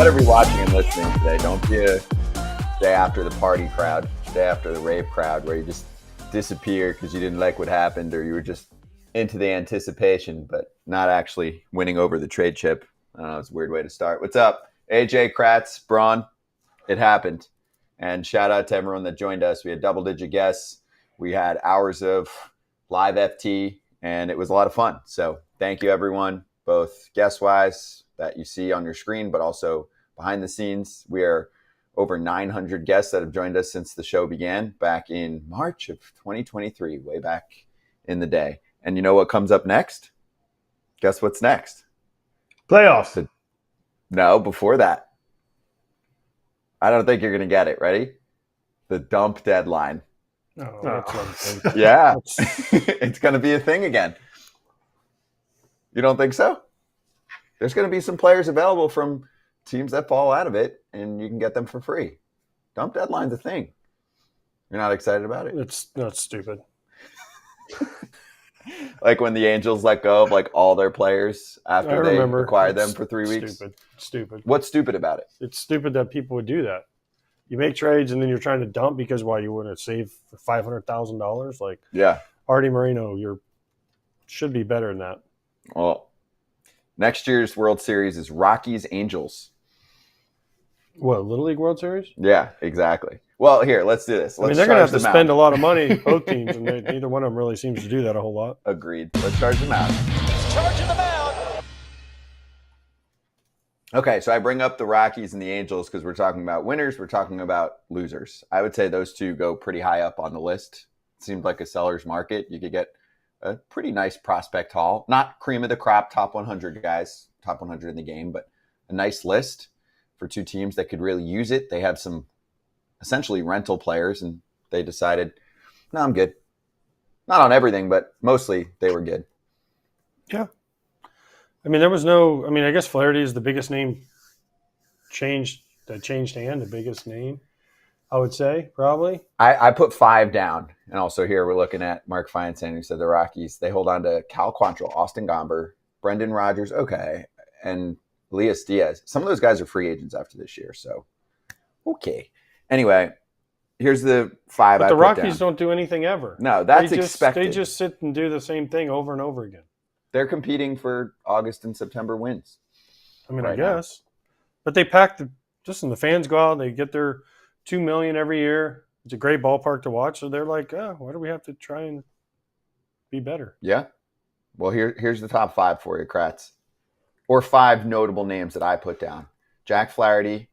better be watching and listening today. Don't be a day after the party crowd, day after the rave crowd where you just disappear because you didn't like what happened or you were just into the anticipation but not actually winning over the trade chip. I don't know, it's a weird way to start. What's up? AJ Kratz, Braun. It happened. And shout out to everyone that joined us. We had double-digit guests. We had hours of live FT, and it was a lot of fun. So thank you, everyone, both guest-wise that you see on your screen, but also behind the scenes. We are over 900 guests that have joined us since the show began back in March of 2023, way back in the day. And you know what comes up next? Guess what's next? Playoffs. No, before that. I don't think you're going to get it. Ready? The dump deadline. Oh, that's yeah. It's going to be a thing again. You don't think so? There's going to be some players available from teams that fall out of it, and you can get them for free. Dump deadline's a thing. You're not excited about it? It's not stupid. Like when the Angels let go of like all their players after they acquired them for 3 weeks? Stupid. What's stupid about it? It's stupid that people would do that. You make trades and then you're trying to dump because you want to save $500,000? Like, yeah, Artie Moreno, should be better than that. Well, next year's World Series is Rockies-Angels. What, Little League World Series? Yeah, exactly. Well, here, let's do this. They're going to have to spend a lot of money, both teams, and neither one of them really seems to do that a whole lot. Agreed. Let's charge them out. Charging them out. Okay, so I bring up the Rockies and the Angels because we're talking about winners, we're talking about losers. I would say those two go pretty high up on the list. It seemed like a seller's market. You could get a pretty nice prospect haul. Not cream of the crop, top 100 guys, top 100 in the game, but a nice list for two teams that could really use it. They have some essentially rental players, and they decided, no, I'm good. Not on everything, but mostly they were good. Yeah. I mean, I guess Flaherty is the biggest name changed hand, the biggest name, I would say, probably. I put 5 down. And also here we're looking at Mark Feinstein, who said the Rockies, they hold on to Cal Quantrill, Austin Gomber, Brendan Rodgers, okay, and Elias Diaz. Some of those guys are free agents after this year, so okay. Anyway, here's the 5 but I the put Rockies down. don't do anything ever. No, that's expected. They just sit and do the same thing over and over again. They're competing for August and September wins. I mean, I guess. But they pack when the fans go out, they get their $2 million every year. It's a great ballpark to watch. So they're like, why do we have to try and be better? Yeah. Well, here's the top 5 for you, Kratz. Or 5 notable names that I put down. Jack Flaherty,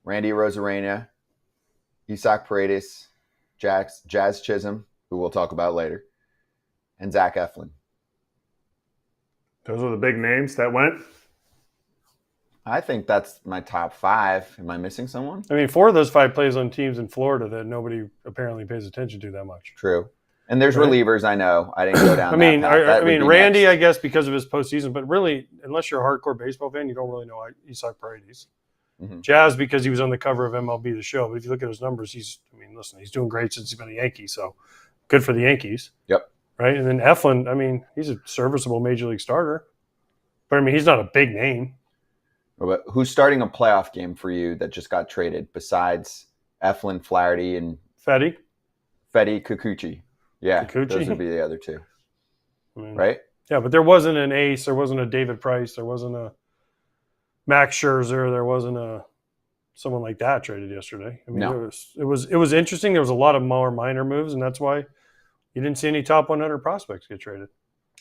Randy Arozarena, Isaac Paredes, Jazz Chisholm, who we'll talk about later, and Zach Eflin. Those are the big names that went? I think that's my top 5. Am I missing someone? I mean, 4 of those 5 plays on teams in Florida that nobody apparently pays attention to that much. True. And there's relievers, I know. I didn't go down that path. Randy, next. I guess, because of his postseason. But really, unless you're a hardcore baseball fan, you don't really know Isaac Paredes. Mm-hmm. Jazz, because he was on the cover of MLB The Show. But if you look at his numbers, he's doing great since he's been a Yankee. So good for the Yankees. Yep. Right? And then Eflin, he's a serviceable major league starter. But, he's not a big name. But who's starting a playoff game for you that just got traded besides Eflin, Flaherty, and Fetty, Kikuchi? Yeah, Kikuchi? Those would be the other 2. Right? Yeah, but there wasn't an Ace. There wasn't a David Price. There wasn't a Max Scherzer. There wasn't someone like that traded yesterday. No. It was interesting. There was a lot of more minor moves, and that's why you didn't see any top 100 prospects get traded.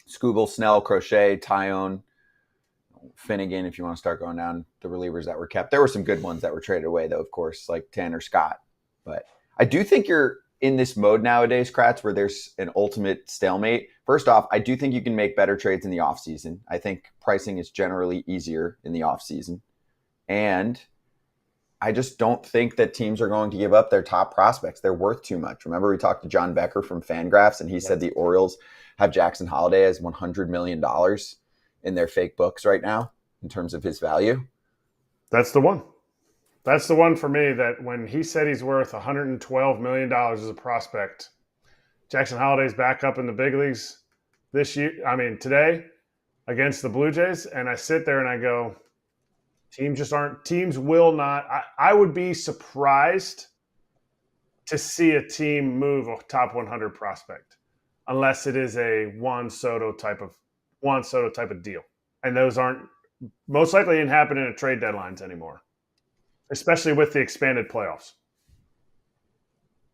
Skubal, Snell, Crochet, Tyone, Finnegan, if you want to start going down the relievers that were kept. There were some good ones that were traded away, though, of course, like Tanner Scott. But I do think you're in this mode nowadays, Kratz, where there's an ultimate stalemate. First off, I do think you can make better trades in the offseason. I think pricing is generally easier in the offseason. And I just don't think that teams are going to give up their top prospects. They're worth too much. Remember, we talked to John Becker from Fangraphs, and he said the Orioles have Jackson Holliday as $100 million in their fake books right now in terms of his value. That's the one. That's the one for me that when he said he's worth $112 million as a prospect, Jackson Holliday's back up in the big leagues today against the Blue Jays. And I sit there and I go, Teams will not. I would be surprised to see a team move a top 100 prospect unless it is a Juan Soto type of deal. And those aren't most likely didn't happen in a trade deadlines anymore, especially with the expanded playoffs.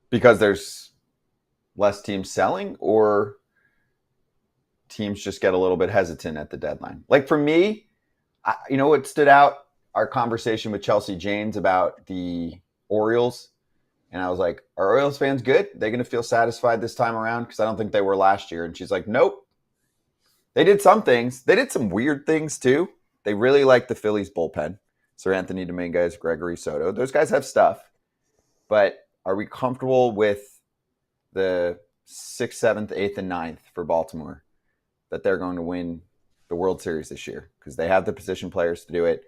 Because there's less teams selling, or teams just get a little bit hesitant at the deadline. Like for me, you know what stood out? Our conversation with Chelsea Janes about the Orioles. And I was like, are Orioles fans good? They're going to feel satisfied this time around? Because I don't think they were last year. And she's like, nope. They did some things. They did some weird things too. They really like the Phillies bullpen. Sir Anthony Dominguez, Gregory Soto. Those guys have stuff. But are we comfortable with the 6th, 7th, 8th, and 9th for Baltimore that they're going to win the World Series this year? Because they have the position players to do it.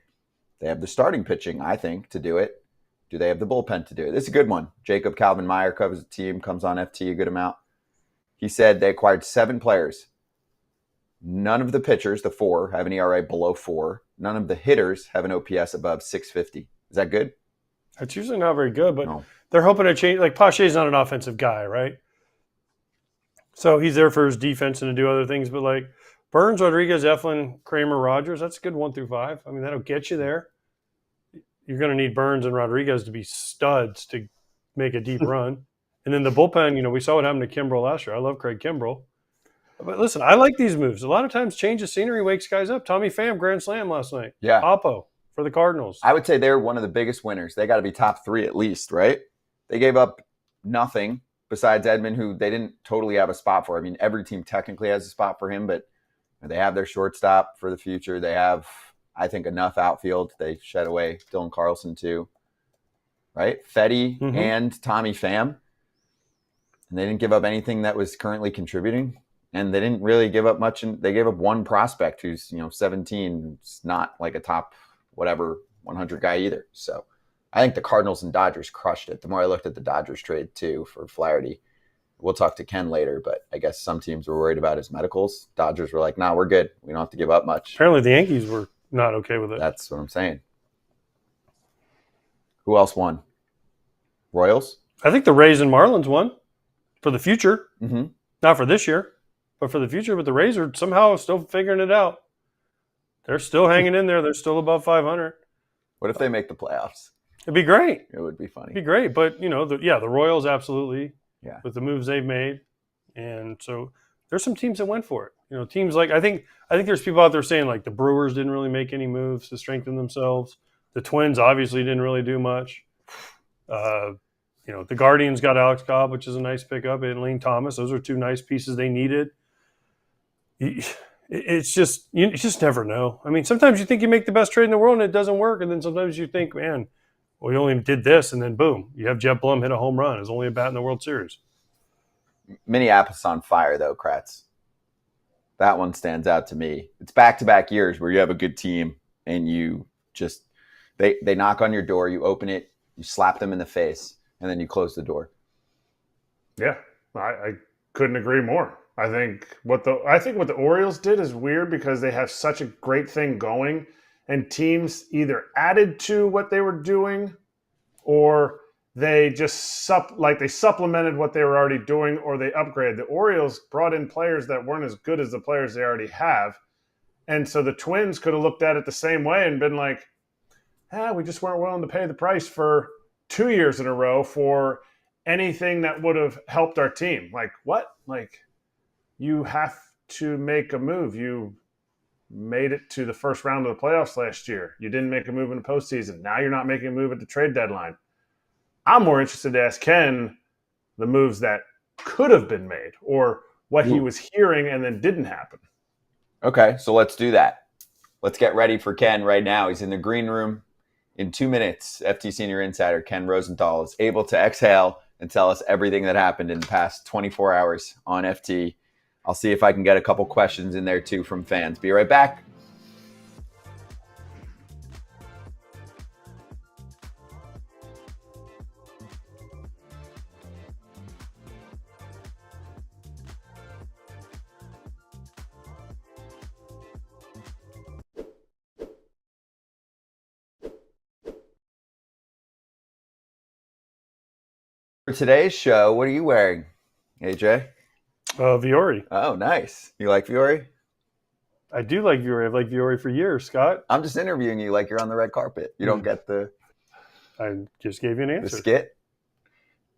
They have the starting pitching, I think, to do it. Do they have the bullpen to do it? This is a good one. Jacob Calvin-Meyer covers the team, comes on FT a good amount. He said they acquired 7 players. None of the pitchers, the 4, have an ERA below 4. None of the hitters have an OPS above 650. Is that good? That's usually not very good, but No. They're hoping to change. Like Pache's not an offensive guy, right? So he's there for his defense and to do other things. But like Burns, Rodriguez, Eflin, Kramer, Rogers, that's a good 1 through 5. I mean, that'll get you there. You're going to need Burns and Rodriguez to be studs to make a deep run. And then the bullpen, we saw what happened to Kimbrel last year. I love Craig Kimbrel. But listen, I like these moves. A lot of times change of scenery wakes guys up. Tommy Pham, grand slam last night. Yeah. Oppo for the Cardinals. I would say they're one of the biggest winners. They got to be top 3 at least, right? They gave up nothing besides Edman, who they didn't totally have a spot for. I mean, every team technically has a spot for him, but they have their shortstop for the future. They have, I think, enough outfield. They shed away Dylan Carlson too, right? Fetty and Tommy Pham. And they didn't give up anything that was currently contributing. And they didn't really give up much. And they gave up one prospect who's, 17, who's not like a top whatever 100 guy either. So I think the Cardinals and Dodgers crushed it. The more I looked at the Dodgers trade too for Flaherty, we'll talk to Ken later, but I guess some teams were worried about his medicals. Dodgers were like, nah, we're good. We don't have to give up much. Apparently the Yankees were not okay with it. That's what I'm saying. Who else won? Royals? I think the Rays and Marlins won for the future. Mm-hmm. Not for this year, but for the future. But the Rays are somehow still figuring it out. They're still hanging in there. They're still above 500. What if they make the playoffs? It'd be great. It would be funny. It'd be great. But, the Royals absolutely, Yeah. with the moves they've made. And so there's some teams that went for it. Teams like I think there's people out there saying like the Brewers didn't really make any moves to strengthen themselves. The Twins obviously didn't really do much. The Guardians got Alex Cobb, which is a nice pickup, and Lane Thomas. Those are 2 nice pieces they needed. It's just you just never know. I mean, sometimes you think you make the best trade in the world and it doesn't work, and then sometimes you think, man, we only did this, and then boom, you have Jeff Blum hit a home run. It's only a bat in the World Series. Minneapolis on fire, though, Kratz. That one stands out to me. It's back-to-back years where you have a good team and you just they knock on your door, you open it, you slap them in the face, and then you close the door. Yeah, I couldn't agree more. I think what the Orioles did is weird because they have such a great thing going, and teams either added to what they were doing, or they just supplemented what they were already doing, or they upgraded. The Orioles brought in players that weren't as good as the players they already have, and so the Twins could have looked at it the same way and been like, we just weren't willing to pay the price for 2 years in a row for anything that would have helped our team. Like, what? Like, you have to make a move. You made it to the first round of the playoffs last year. You didn't make a move in the postseason. Now you're not making a move at the trade deadline. I'm more interested to ask Ken the moves that could have been made or what he was hearing and then didn't happen. Okay, so let's do that. Let's get ready for Ken right now. He's in the green room. In 2 minutes, FT Senior Insider Ken Rosenthal is able to exhale and tell us everything that happened in the past 24 hours on FT. I'll see if I can get a couple questions in there too from fans. Be right back. For today's show, what are you wearing, AJ? Vuori. Oh, nice. You like Vuori? I do like Vuori. I've liked Vuori for years, Scott. I'm just interviewing you like you're on the red carpet. You don't get the I just gave you an answer. the skit.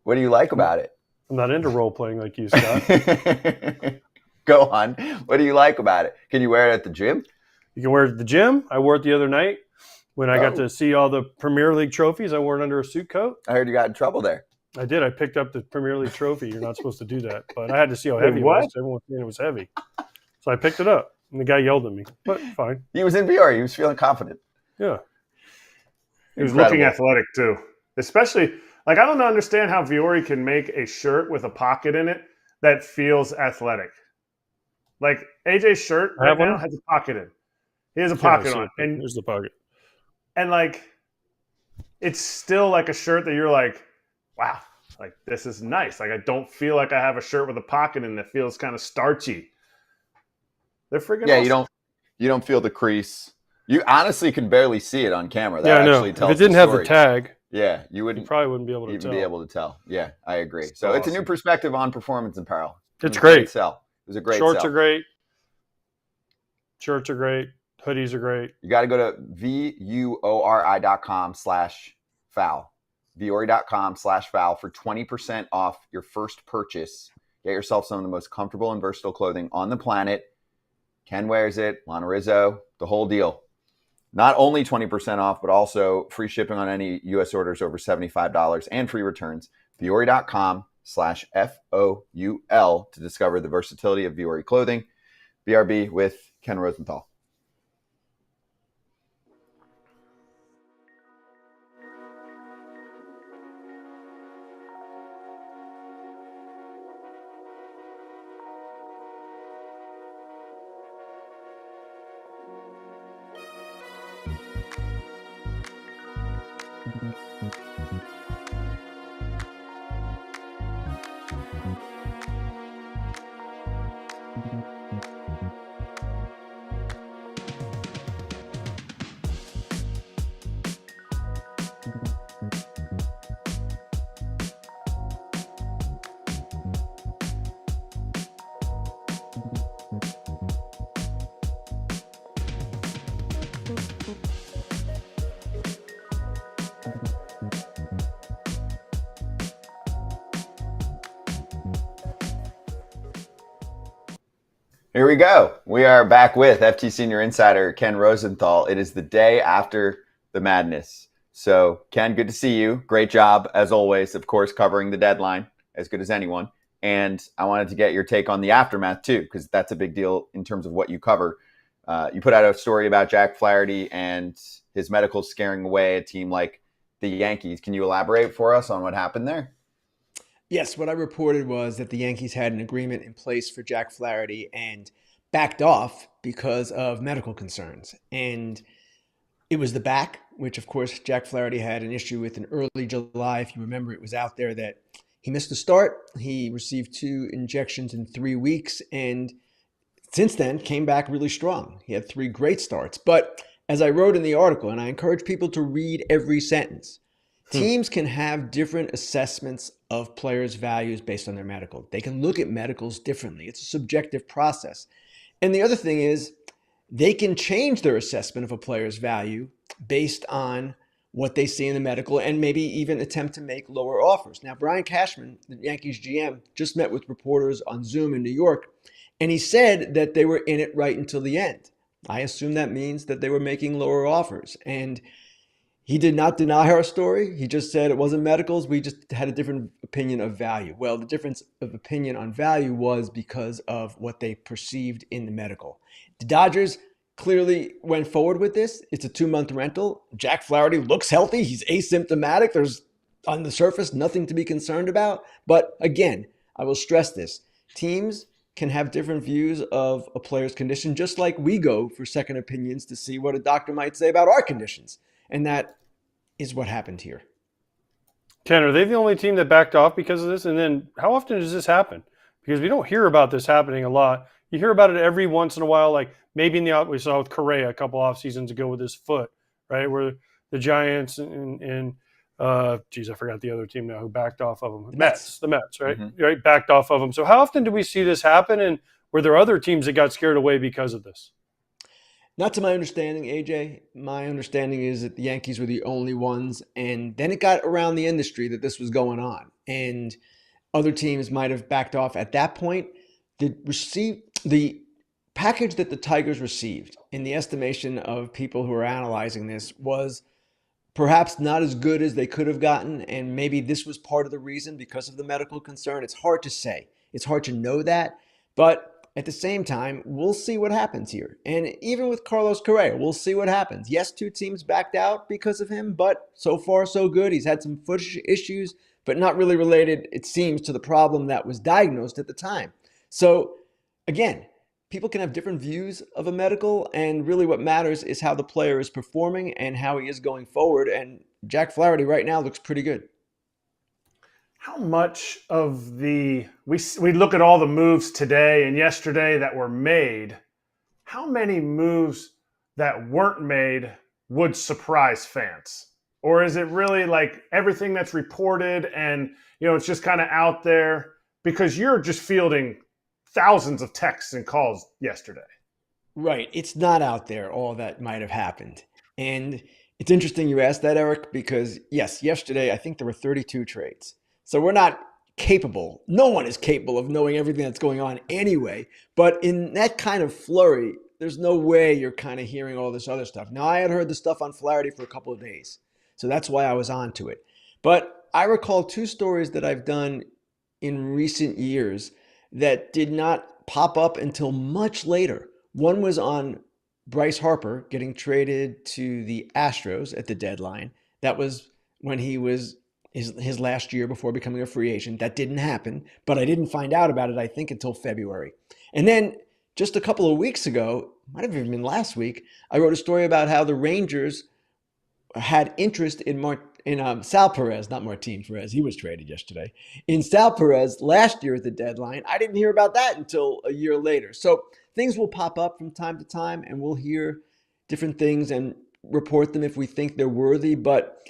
What do you like about it? I'm not into role playing like you, Scott. Go on. What do you like about it? Can you wear it at the gym? You can wear it at the gym. I wore it the other night when I got to see all the Premier League trophies. I wore it under a suit coat. I heard you got in trouble there. I did. I picked up the Premier League trophy. You're not supposed to do that. But I had to see how heavy it was. Everyone was saying it was heavy. So I picked it up. And the guy yelled at me. But fine. He was in Vuori. He was feeling confident. Yeah. He was looking athletic, too. Especially, I don't understand how Vuori can make a shirt with a pocket in it that feels athletic. AJ's shirt right now has a pocket in. He has a pocket on. And there's the pocket. And, it's still a shirt that you're like, wow, this is nice. I don't feel like I have a shirt with a pocket in that feels kind of starchy. They're freaking awesome. You don't feel the crease. You honestly can barely see it on camera. That actually tells if it didn't have the tag, you probably wouldn't be able to even be able to tell. Yeah, I agree. So awesome. It's a new perspective on performance apparel. It's great. It was a great Shorts sell. are great. Shirts are great. Hoodies are great. You got to go to vuori.com/foul. Vuori.com/foul for 20% off your first purchase. Get yourself some of the most comfortable and versatile clothing on the planet. Ken wears it, Lana Rizzo, the whole deal. Not only 20% off, but also free shipping on any U.S. orders over $75 and free returns. Vuori.com/FOUL to discover the versatility of Vuori clothing. BRB with Ken Rosenthal. Here we go. We are back with FT Senior Insider Ken Rosenthal. It is the day after the madness. So, Ken, good to see you. Great job, as always, of course, covering the deadline as good as anyone. And I wanted to get your take on the aftermath, too, because that's a big deal in terms of what you cover. You put out a story about Jack Flaherty and his medical scaring away a team like the Yankees. Can you elaborate for us on what happened there? Yes, what I reported was that the Yankees had an agreement in place for Jack Flaherty and backed off because of medical concerns. And it was the back, which of course Jack Flaherty had an issue with in early July. If you remember, it was out there that he missed the start. He received 2 injections in 3 weeks and since then came back really strong. He had 3 great starts. But as I wrote in the article, and I encourage people to read every sentence, teams can have different assessments of players' values based on their medical. They can look at medicals differently. It's a subjective process. And the other thing is they can change their assessment of a player's value based on what they see in the medical and maybe even attempt to make lower offers. Now, Brian Cashman, the Yankees GM, just met with reporters on Zoom in New York, and he said that they were in it right until the end. I assume that means that they were making lower offers. And he did not deny our story. He just said it wasn't medicals. We just had a different opinion of value. Well, the difference of opinion on value was because of what they perceived in the medical. The Dodgers clearly went forward with this. It's a 2-month rental. Jack Flaherty looks healthy. He's asymptomatic. There's, on the surface, nothing to be concerned about. But again, I will stress this. Teams can have different views of a player's condition, just like we go for second opinions to see what a doctor might say about our conditions. And that is what happened here. Ken, are they the only team that backed off because of this? And then how often does this happen? Because we don't hear about this happening a lot. You hear about it every once in a while, like maybe we saw with Correa a couple off seasons ago with his foot, right? Where the Giants and Geez, I forgot the other team now who backed off of them. The Mets. The Mets, right? Mm-hmm. Right, backed off of them. So how often do we see this happen? And were there other teams that got scared away because of this? Not to my understanding, AJ. My understanding is that the Yankees were the only ones, and then it got around the industry that this was going on, and other teams might have backed off at that point. The package that the Tigers received, in the estimation of people who are analyzing this, was perhaps not as good as they could have gotten, and maybe this was part of the reason because of the medical concern. It's hard to say. It's hard to know that, but at the same time, we'll see what happens here. And even with Carlos Correa, we'll see what happens. Yes, 2 teams backed out because of him, but so far so good. He's had some foot issues, but not really related, it seems, to the problem that was diagnosed at the time. So again, people can have different views of a medical, and really what matters is how the player is performing and how he is going forward. And Jack Flaherty right now looks pretty good. How much of we look at all the moves today and yesterday that were made, how many moves that weren't made would surprise fans? Or is it really like everything that's reported and, it's just kind of out there because you're just fielding thousands of texts and calls yesterday? Right. It's not out there, all that might have happened. And it's interesting you asked that, Erik, because yes, yesterday I think there were 32 trades. So we're not capable. No one is capable of knowing everything that's going on anyway. But in that kind of flurry, there's no way you're kind of hearing all this other stuff. Now, I had heard the stuff on Flaherty for a couple of days, so that's why I was on to it. But I recall 2 stories that I've done in recent years that did not pop up until much later. One was on Bryce Harper getting traded to the Astros at the deadline. That was when he was his last year before becoming a free agent. That didn't happen, but I didn't find out about it, I think, until February. And then just a couple of weeks ago, might have even been last week, I wrote a story about how the Rangers had interest in Sal Perez, not Martin Perez. He was traded yesterday. In Sal Perez last year at the deadline. I didn't hear about that until a year later. So things will pop up from time to time, and we'll hear different things and report them if we think they're worthy. But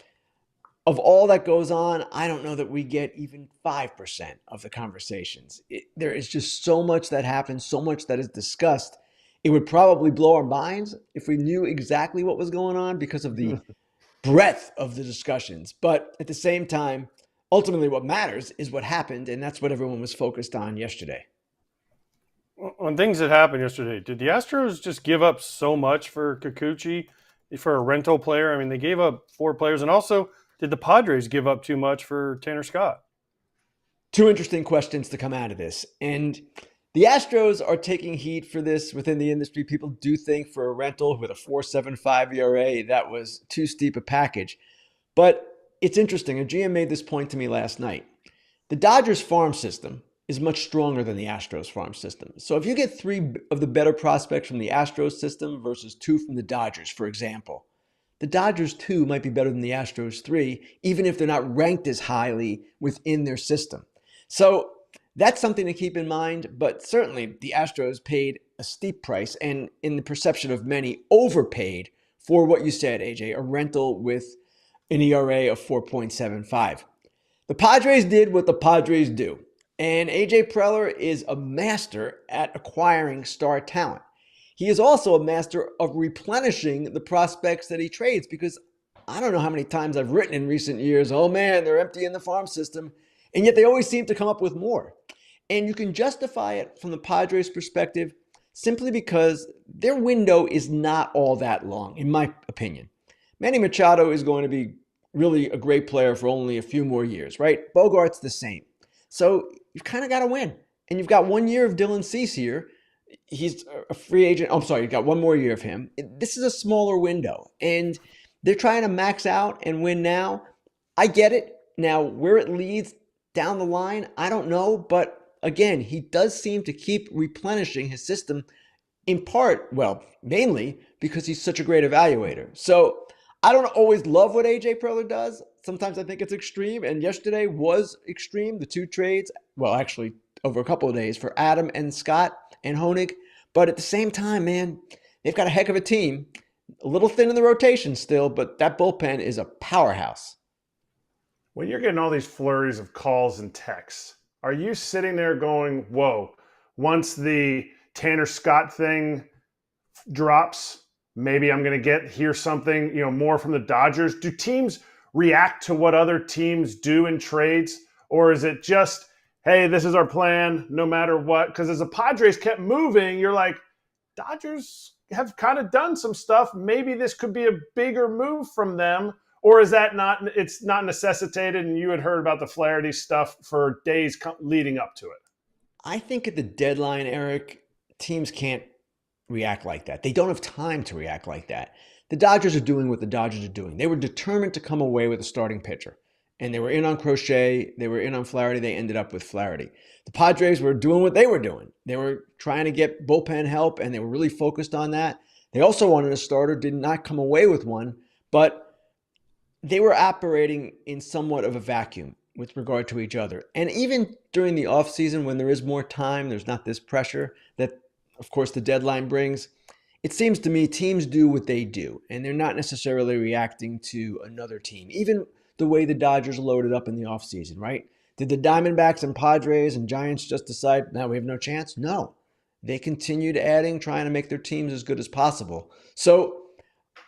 of all that goes on, I don't know that we get even 5% of the conversations. There is just so much that happens, so much that is discussed. It would probably blow our minds if we knew exactly what was going on because of the breadth of the discussions. But at the same time, ultimately what matters is what happened, and that's what everyone was focused on yesterday. On things that happened yesterday, did the Astros just give up so much for Kikuchi, for a rental player? I mean, they gave up 4 players, and also, did the Padres give up too much for Tanner Scott? 2 interesting questions to come out of this. And the Astros are taking heat for this within the industry. People do think for a rental with a 4.75 ERA, that was too steep a package. But it's interesting. A GM made this point to me last night. The Dodgers farm system is much stronger than the Astros farm system. So if you get 3 of the better prospects from the Astros system versus 2 from the Dodgers, for example, the Dodgers 2 might be better than the Astros 3, even if they're not ranked as highly within their system. So that's something to keep in mind, but certainly the Astros paid a steep price and, in the perception of many, overpaid for what you said, AJ, a rental with an ERA of 4.75. The Padres did what the Padres do, and AJ Preller is a master at acquiring star talent. He is also a master of replenishing the prospects that he trades, because I don't know how many times I've written in recent years, oh man, they're empty in the farm system, and yet they always seem to come up with more. And you can justify it from the Padres' perspective simply because their window is not all that long, in my opinion. Manny Machado is going to be really a great player for only a few more years, right? Bogart's the same. So you've kind of got to win. And you've got 1 year of Dylan Cease here. He's a free agent. Oh, I'm sorry, you've got 1 more year of him. This is a smaller window, and they're trying to max out and win now. I get it. Now, where it leads down the line, I don't know. But again, he does seem to keep replenishing his system, in part, well, mainly because he's such a great evaluator. So I don't always love what AJ Preller does. Sometimes I think it's extreme, and yesterday was extreme. The 2 trades, well, actually over a couple of days, for Adam and Scott and Honig. But at the same time, man, they've got a heck of a team. A little thin in the rotation still, but that bullpen is a powerhouse. When you're getting all these flurries of calls and texts, are you sitting there going, whoa, once the Tanner Scott thing drops, maybe I'm going to hear something, more from the Dodgers? Do teams react to what other teams do in trades? Or is it just, hey, this is our plan no matter what? Because as the Padres kept moving, you're like, Dodgers have kind of done some stuff. Maybe this could be a bigger move from them. Or is that it's not necessitated, and you had heard about the Flaherty stuff for days leading up to it? I think at the deadline, Erik, teams can't react like that. They don't have time to react like that. The Dodgers are doing what the Dodgers are doing. They were determined to come away with a starting pitcher. And they were in on Crochet. They were in on Flaherty. They ended up with Flaherty. The Padres were doing what they were doing. They were trying to get bullpen help, and they were really focused on that. They also wanted a starter, did not come away with one, but they were operating in somewhat of a vacuum with regard to each other. And even during the offseason, when there is more time, there's not this pressure that, of course, the deadline brings. It seems to me teams do what they do, and they're not necessarily reacting to another team. Even the way the Dodgers loaded up in the offseason, right? Did the Diamondbacks and Padres and Giants just decide, now we have no chance? No. They continued adding, trying to make their teams as good as possible. So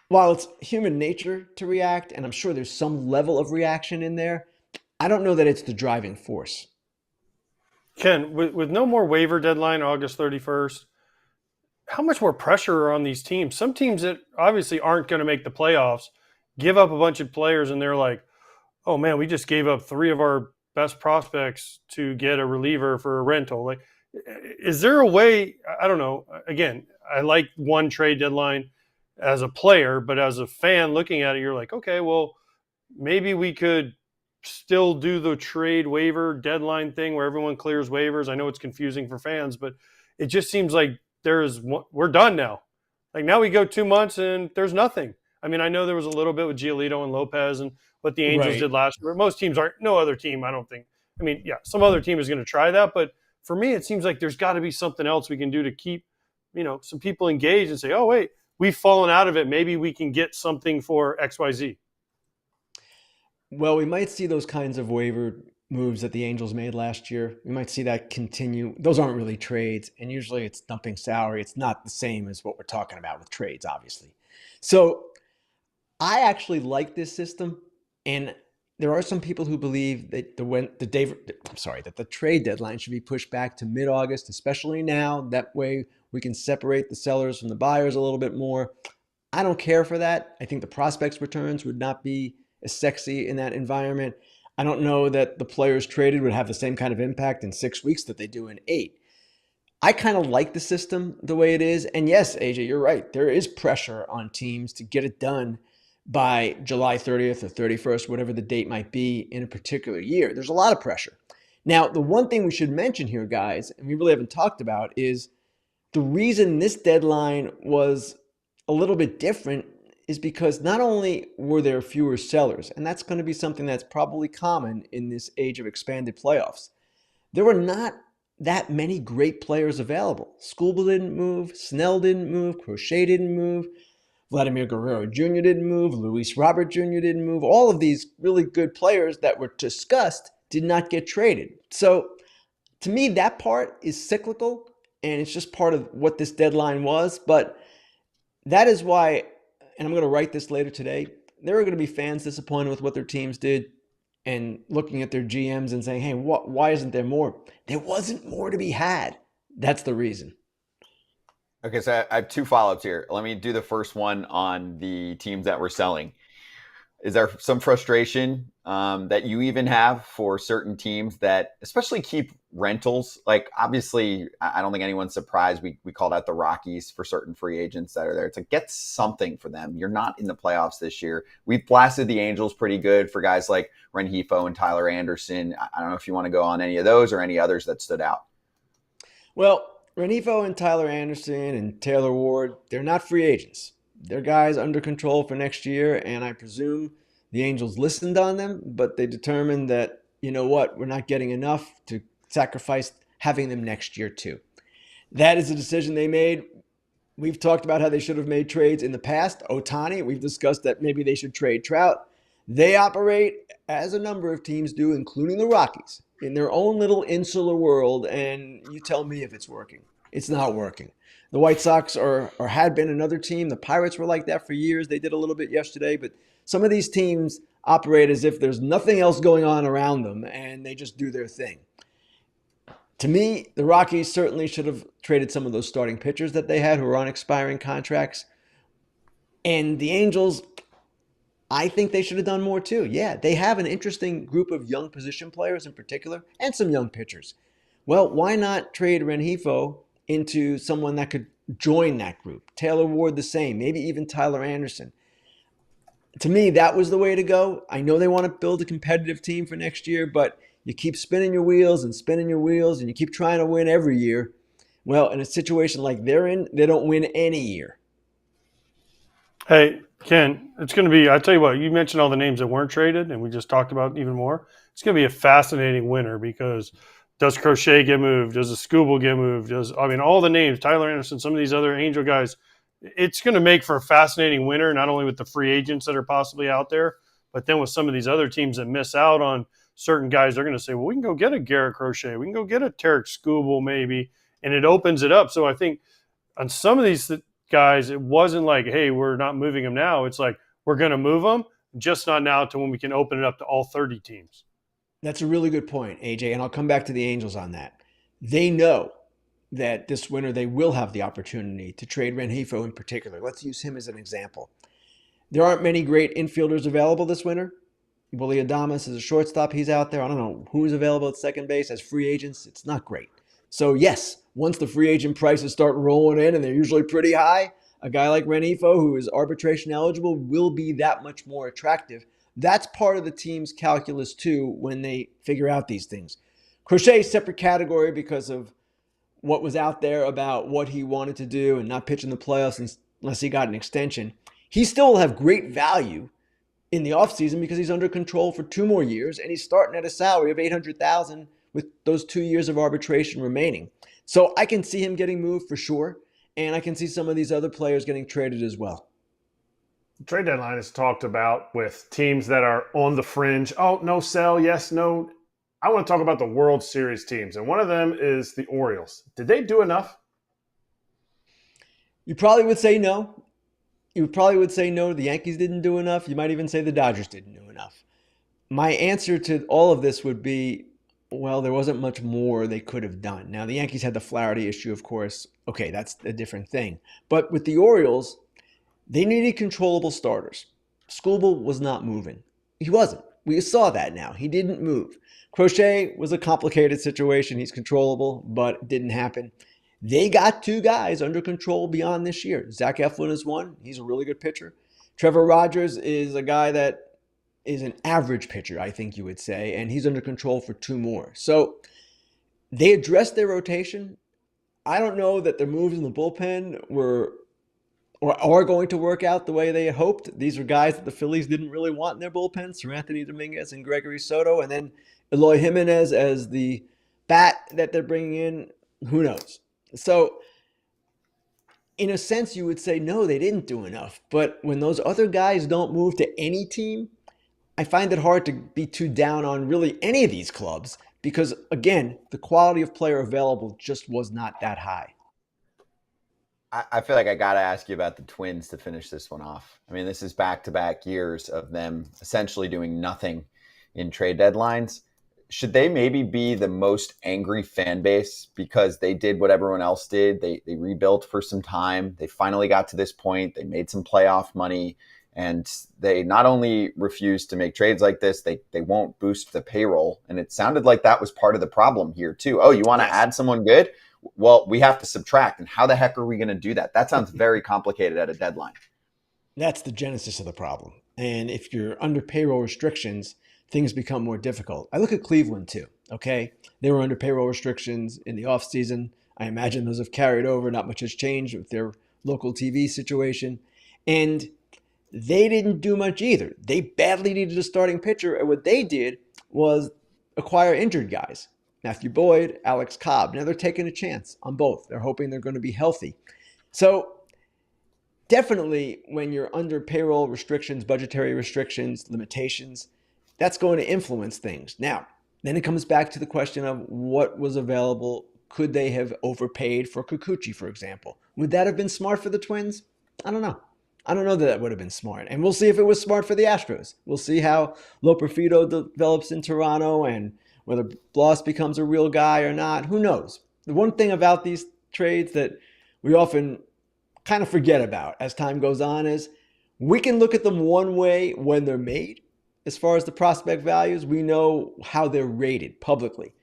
while it's human nature to react, and I'm sure there's some level of reaction in there, I don't know that it's the driving force. Ken, with no more waiver deadline, August 31st, how much more pressure are on these teams? Some teams that obviously aren't going to make the playoffs give up a bunch of players, and they're like, oh, man, we just gave up 3 of our best prospects to get a reliever for a rental. Like, is there a way? I don't know. Again, I like one trade deadline as a player, but as a fan looking at it, you're like, okay, well, maybe we could still do the trade waiver deadline thing where everyone clears waivers. I know it's confusing for fans, but it just seems like we're done now. Like now we go 2 months and there's nothing. I mean, I know there was a little bit with Giolito and Lopez and what the Angels did last year. Most teams aren't. No other team, I don't think. I mean, yeah, some other team is going to try that, but for me, it seems like there's got to be something else we can do to keep, some people engaged and say, oh, wait, we've fallen out of it. Maybe we can get something for XYZ. Well, we might see those kinds of waiver moves that the Angels made last year. We might see that continue. Those aren't really trades, and usually it's dumping salary. It's not the same as what we're talking about with trades, obviously. So I actually like this system, and there are some people who believe that the trade deadline should be pushed back to mid-August, especially now. That way we can separate the sellers from the buyers a little bit more. I don't care for that. I think the prospects returns would not be as sexy in that environment. I don't know that the players traded would have the same kind of impact in 6 weeks that they do in 8. I kind of like the system the way it is. And yes, AJ, you're right. There is pressure on teams to get it done by July 30th or 31st, whatever the date might be in a particular year. There's a lot of pressure. Now, the one thing we should mention here, guys, and we really haven't talked about, is the reason this deadline was a little bit different is because not only were there fewer sellers, and that's going to be something that's probably common in this age of expanded playoffs, there were not that many great players available. Skubal didn't move, Snell didn't move, Crochet didn't move, Vladimir Guerrero Jr. didn't move, Luis Robert Jr. didn't move. All of these really good players that were discussed did not get traded. So to me, that part is cyclical, and it's just part of what this deadline was. But that is why, and I'm going to write this later today, there are going to be fans disappointed with what their teams did and looking at their GMs and saying, hey, why isn't there more? There wasn't more to be had. That's the reason. Okay, so I have 2 follow-ups here. Let me do the first one on the teams that we're selling. Is there some frustration that you even have for certain teams that especially keep rentals? Like, obviously, I don't think anyone's surprised. We called out the Rockies for certain free agents that are there. It's like, get something for them. You're not in the playoffs this year. We've blasted the Angels pretty good for guys like Rengifo and Tyler Anderson. I don't know if you want to go on any of those or any others that stood out. Well, Rengifo and Tyler Anderson and Taylor Ward, they're not free agents. They're guys under control for next year, and I presume the Angels listened on them, but they determined that, you know what, we're not getting enough to sacrifice having them next year too. That is a decision they made. We've talked about how they should have made trades in the past. Ohtani, we've discussed that maybe they should trade Trout. They operate, as a number of teams do, including the Rockies, in their own little insular world, and you tell me if it's working. It's not working. The White Sox are or had been another team. The Pirates were like that for years. They did a little bit yesterday, but some of these teams operate as if there's nothing else going on around them, and they just do their thing. To me, the Rockies certainly should have traded some of those starting pitchers that they had who were on expiring contracts. And the Angels, I think they should have done more too. Yeah, they have an interesting group of young position players in particular and some young pitchers. Well, why not trade Rengifo into someone that could join that group? Taylor Ward the same, maybe even Tyler Anderson. To me, that was the way to go. I know they want to build a competitive team for next year, but you keep spinning your wheels and you keep trying to win every year. Well, in a situation like they're in, they don't win any year. Hey, Ken, it's going to be, I tell you what, you mentioned all the names that weren't traded, and we just talked about even more. It's going to be a fascinating winter because does Crochet get moved? Does the Scooble get moved? All the names, Tyler Anderson, some of these other Angel guys, it's going to make for a fascinating winter, not only with the free agents that are possibly out there, but then with some of these other teams that miss out on certain guys, they're going to say, well, we can go get a Garrett Crochet. We can go get a Tarek Scooble maybe, and it opens it up. So I think on some of these guys, it wasn't like, hey, we're not moving them now. It's like, we're going to move them, just not now to when we can open it up to all 30 teams. That's a really good point, AJ, and I'll come back to the Angels on that. They know that this winter they will have the opportunity to trade Rengifo in particular. Let's use him as an example. There aren't many great infielders available this winter. Willie Adames is a shortstop. He's out there. I don't know who's available at second base as free agents. It's not great. So yes, once the free agent prices start rolling in, and they're usually pretty high, a guy like Rengifo, who is arbitration eligible, will be that much more attractive. That's part of the team's calculus too when they figure out these things. Crochet is a separate category because of what was out there about what he wanted to do and not pitch in the playoffs unless he got an extension. He still will have great value in the offseason because he's under control for 2 more years, and he's starting at a salary of $800,000 with those 2 years of arbitration remaining. So I can see him getting moved for sure, and I can see some of these other players getting traded as well. The trade deadline is talked about with teams that are on the fringe. Oh, no sell, yes, no. I want to talk about the World Series teams, and one of them is the Orioles. Did they do enough? You probably would say no. You probably would say no, the Yankees didn't do enough. You might even say the Dodgers didn't do enough. My answer to all of this would be, well, there wasn't much more they could have done. Now, the Yankees had the Flaherty issue, of course. Okay, that's a different thing. But with the Orioles, they needed controllable starters. Scooble was not moving. He wasn't. We saw that now. He didn't move. Crochet was a complicated situation. He's controllable, but it didn't happen. They got 2 guys under control beyond this year. Zach Eflin is one. He's a really good pitcher. Trevor Rogers is a guy that is an average pitcher, I think you would say, and he's under control for 2 more. So they addressed their rotation. I don't know that their moves in the bullpen were or are going to work out the way they had hoped. These are guys that the Phillies didn't really want in their bullpen, Sir Anthony Dominguez and Gregory Soto, and then Eloy Jimenez as the bat that they're bringing in. Who knows? So in a sense, you would say, no, they didn't do enough. But when those other guys don't move to any team, I find it hard to be too down on really any of these clubs because, again, the quality of player available just was not that high. I feel like I got to ask you about the Twins to finish this one off. I mean, this is back-to-back years of them essentially doing nothing in trade deadlines. Should they maybe be the most angry fan base because they did what everyone else did? They rebuilt for some time. They finally got to this point. They made some playoff money. And they not only refused to make trades like this, they won't boost the payroll. And it sounded like that was part of the problem here, too. Oh, you want to add someone good? Well, we have to subtract. And how the heck are we going to do that? That sounds very complicated at a deadline. That's the genesis of the problem. And if you're under payroll restrictions, things become more difficult. I look at Cleveland too, okay? They were under payroll restrictions in the offseason. I imagine those have carried over. Not much has changed with their local TV situation. And they didn't do much either. They badly needed a starting pitcher, and what they did was acquire injured guys. Matthew Boyd, Alex Cobb. Now they're taking a chance on both. They're hoping they're going to be healthy. So definitely when you're under payroll restrictions, budgetary restrictions, limitations, that's going to influence things. Now, then it comes back to the question of what was available. Could they have overpaid for Kikuchi, for example? Would that have been smart for the Twins? I don't know. I don't know that would have been smart. And we'll see if it was smart for the Astros. We'll see how Loperfido develops in Toronto and whether Bloss becomes a real guy or not. Who knows? The one thing about these trades that we often kind of forget about as time goes on is we can look at them one way when they're made. As far as the prospect values, we know how they're rated publicly.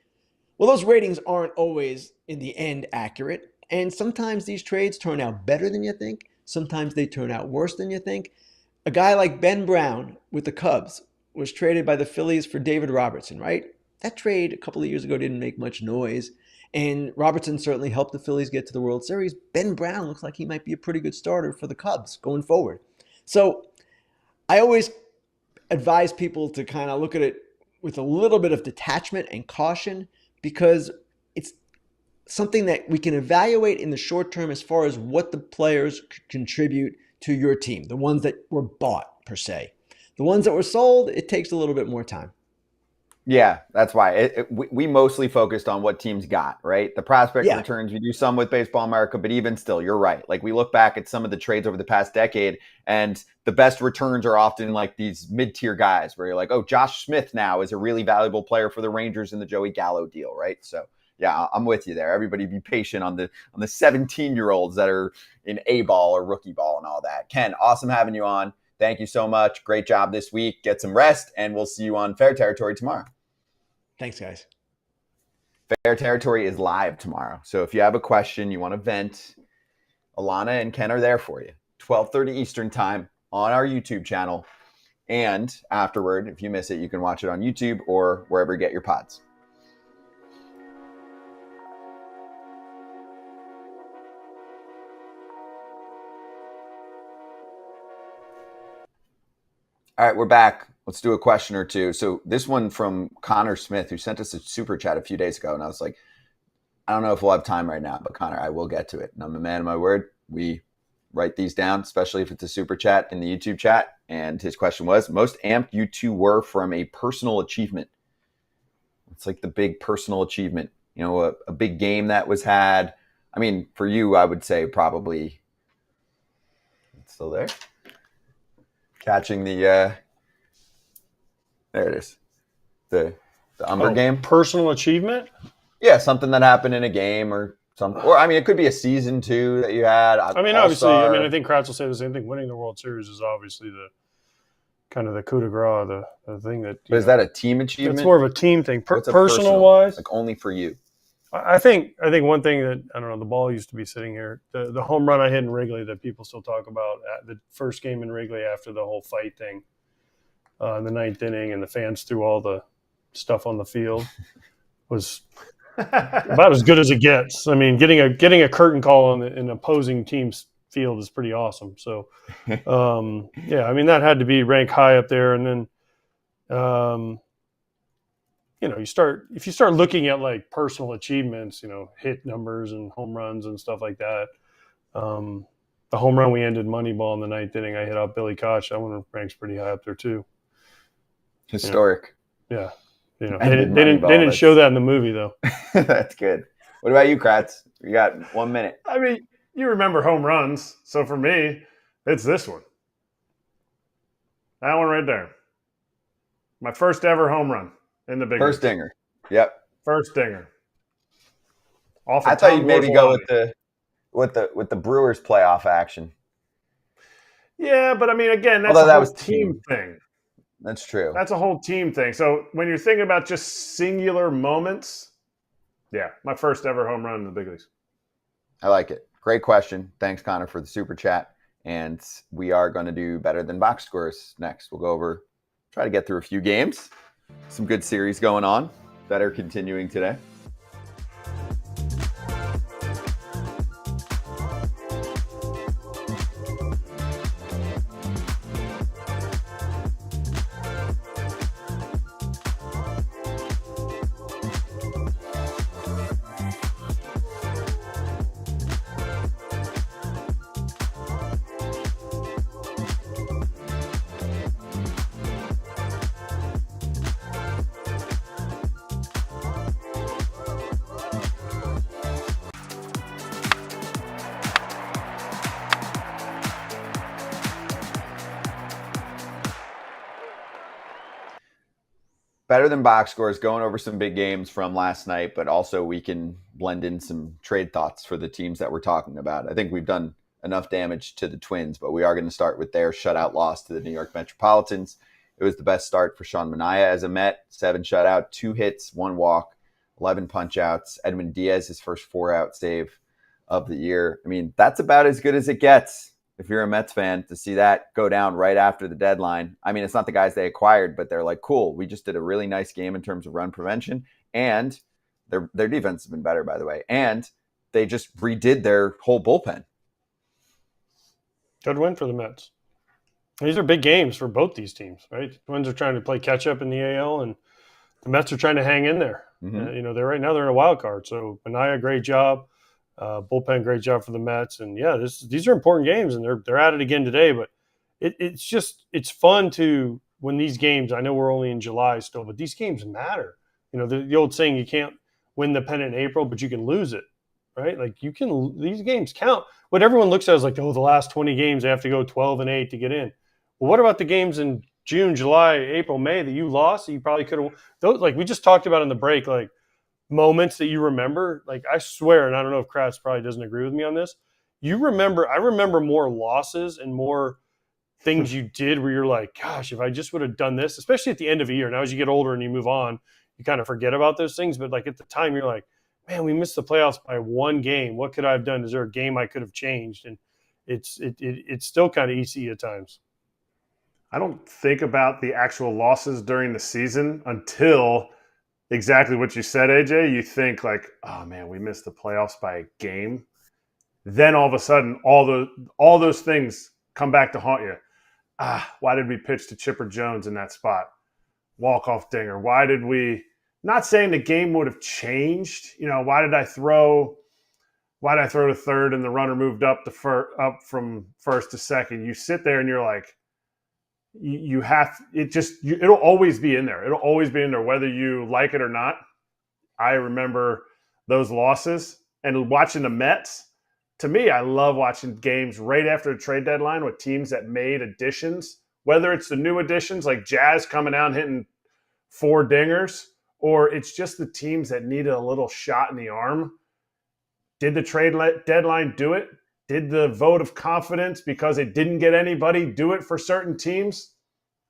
Well, those ratings aren't always in the end accurate. And sometimes these trades turn out better than you think. Sometimes they turn out worse than you think. A guy like Ben Braun with the Cubs was traded by the Phillies for David Robertson, right? That trade a couple of years ago didn't make much noise. And Robertson certainly helped the Phillies get to the World Series. Ben Braun looks like he might be a pretty good starter for the Cubs going forward. So I always advise people to kind of look at it with a little bit of detachment and caution, because it's something that we can evaluate in the short term as far as what the players contribute to your team, the ones that were bought per se. The ones that were sold, it takes a little bit more time. Yeah, that's why we mostly focused on what teams got, right? The prospect returns, we do some with Baseball America, but even still, you're right. Like, we look back at some of the trades over the past decade, and the best returns are often like these mid-tier guys where you're like, oh, Josh Smith now is a really valuable player for the Rangers in the Joey Gallo deal, right? So yeah, I'm with you there. Everybody be patient on the 17-year-olds that are in A-ball or rookie ball and all that. Ken, awesome having you on. Thank you so much. Great job this week. Get some rest, and we'll see you on Fair Territory tomorrow. Thanks, guys. Fair Territory is live tomorrow. So if you have a question, you want to vent, Alana and Ken are there for you. 12:30 Eastern time on our YouTube channel. And afterward, if you miss it, you can watch it on YouTube or wherever you get your pods. All right, we're back. Let's do a question or two. So this one from Connor Smith, who sent us a super chat a few days ago. And I was like, I don't know if we'll have time right now, but Connor, I will get to it. And I'm a man of my word. We write these down, especially if it's a super chat in the YouTube chat. And his question was, most amped you two were from a personal achievement. It's like the big personal achievement, you know, a big game that was had. I mean, for you, I would say probably, it's still there. Catching the, there it is, the Umber game. Personal achievement? Yeah, something that happened in a game or something. Or, I mean, it could be a season too that you had. I mean, obviously, I think Kratz will say the same thing. Winning the World Series is obviously the kind of the coup de grace, the thing that. But is that a team achievement? It's more of a team thing. Personal wise, like only for you. I think one thing that, I don't know, the ball used to be sitting here. The home run I hit in Wrigley that people still talk about, at the first game in Wrigley after the whole fight thing in the ninth inning, and the fans threw all the stuff on the field, was about as good as it gets. I mean, getting a curtain call on an opposing team's field is pretty awesome. So, yeah, I mean, that had to be ranked high up there. And then, you know, if you start looking at like personal achievements, you know, hit numbers and home runs and stuff like that. The home run we ended Moneyball in the ninth inning, I hit out Billy Koch. That one ranks pretty high up there too. Historic. Yeah. You know, they didn't show that in the movie though. That's good. What about you, Kratz? You got 1 minute. I mean, you remember home runs. So for me, it's this one. That one right there. My first ever home run in the big first league. dinger. Yep. First dinger. I thought you'd maybe go with the Brewers playoff action. Yeah, but I mean, again, that's a whole team thing. That's true. That's a whole team thing. So when you're thinking about just singular moments, yeah, my first ever home run in the big leagues. I like it. Great question. Thanks, Connor, for the super chat. And we are going to do better than box scores next. We'll go over, try to get through a few games. Some good series going on that are continuing today. better than box scores, going over some big games from last night, but also we can blend in some trade thoughts for the teams that we're talking about. I think we've done enough damage to the Twins, but we are going to start with their shutout loss to the New York Metropolitans. It was the best start for Sean Manaea as a Met. 7 shutout, 2 hits, 1 walk, 11 punch-outs. Edwin Diaz, his first 4-out save of the year. I mean, that's about as good as it gets if you're a Mets fan to see that go down right after the deadline. I mean, it's not the guys they acquired, but they're like, cool, we just did a really nice game in terms of run prevention, and their defense has been better, by the way, and they just redid their whole bullpen. Good win for the Mets. These are big games for both these teams, right? The Twins are trying to play catch-up in the AL, and the Mets are trying to hang in there. Mm-hmm. They're right now they're in a wild card. So Manaea, great job. Bullpen, great job for the Mets. And yeah, these are important games, and they're at it again today. But it's fun to win these games. I know we're only in July still, but these games matter. The old saying, you can't win the pennant in April, but you can lose it, right? Like these games count. What everyone looks at is like, the last 20 games, they have to go 12-8 to get in. Well, what about the games in June, July, April, May that you lost that you probably could have? Those, like we just talked about in the break, like moments that you remember. Like I swear, and I don't know if Kratz probably doesn't agree with me on this. I remember more losses and more things you did where you're like, gosh, if I just would have done this, especially at the end of a year. Now, as you get older and you move on, you kind of forget about those things. But like at the time, you're like, man, we missed the playoffs by 1 game. What could I have done? Is there a game I could have changed? And it's still kind of easy at times. I don't think about the actual losses during the season until exactly what you said, AJ. You think like, oh man, we missed the playoffs by a game. Then all of a sudden, all those things come back to haunt you. Why did we pitch to Chipper Jones in that spot? Walk-off dinger. Why did we? Not saying the game would have changed. Why did I throw to third and the runner moved up from first to second? You sit there and you're like, it'll always be in there. It'll always be in there, whether you like it or not. I remember those losses and watching the Mets. To me, I love watching games right after the trade deadline with teams that made additions, whether it's the new additions like Jazz coming out and hitting 4 dingers, or it's just the teams that needed a little shot in the arm. Did the trade deadline do it? Did the vote of confidence, because it didn't get anybody, do it for certain teams?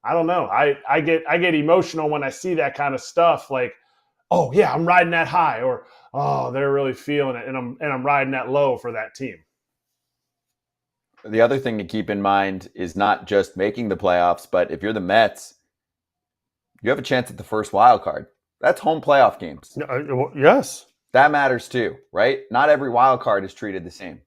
I don't know. I get emotional when I see that kind of stuff. Like, oh yeah, I'm riding that high, or oh, they're really feeling it, and I'm riding that low for that team. The other thing to keep in mind is not just making the playoffs, but if you're the Mets, you have a chance at the first wild card. That's home playoff games. Yes. That matters too, right? Not every wild card is treated the same.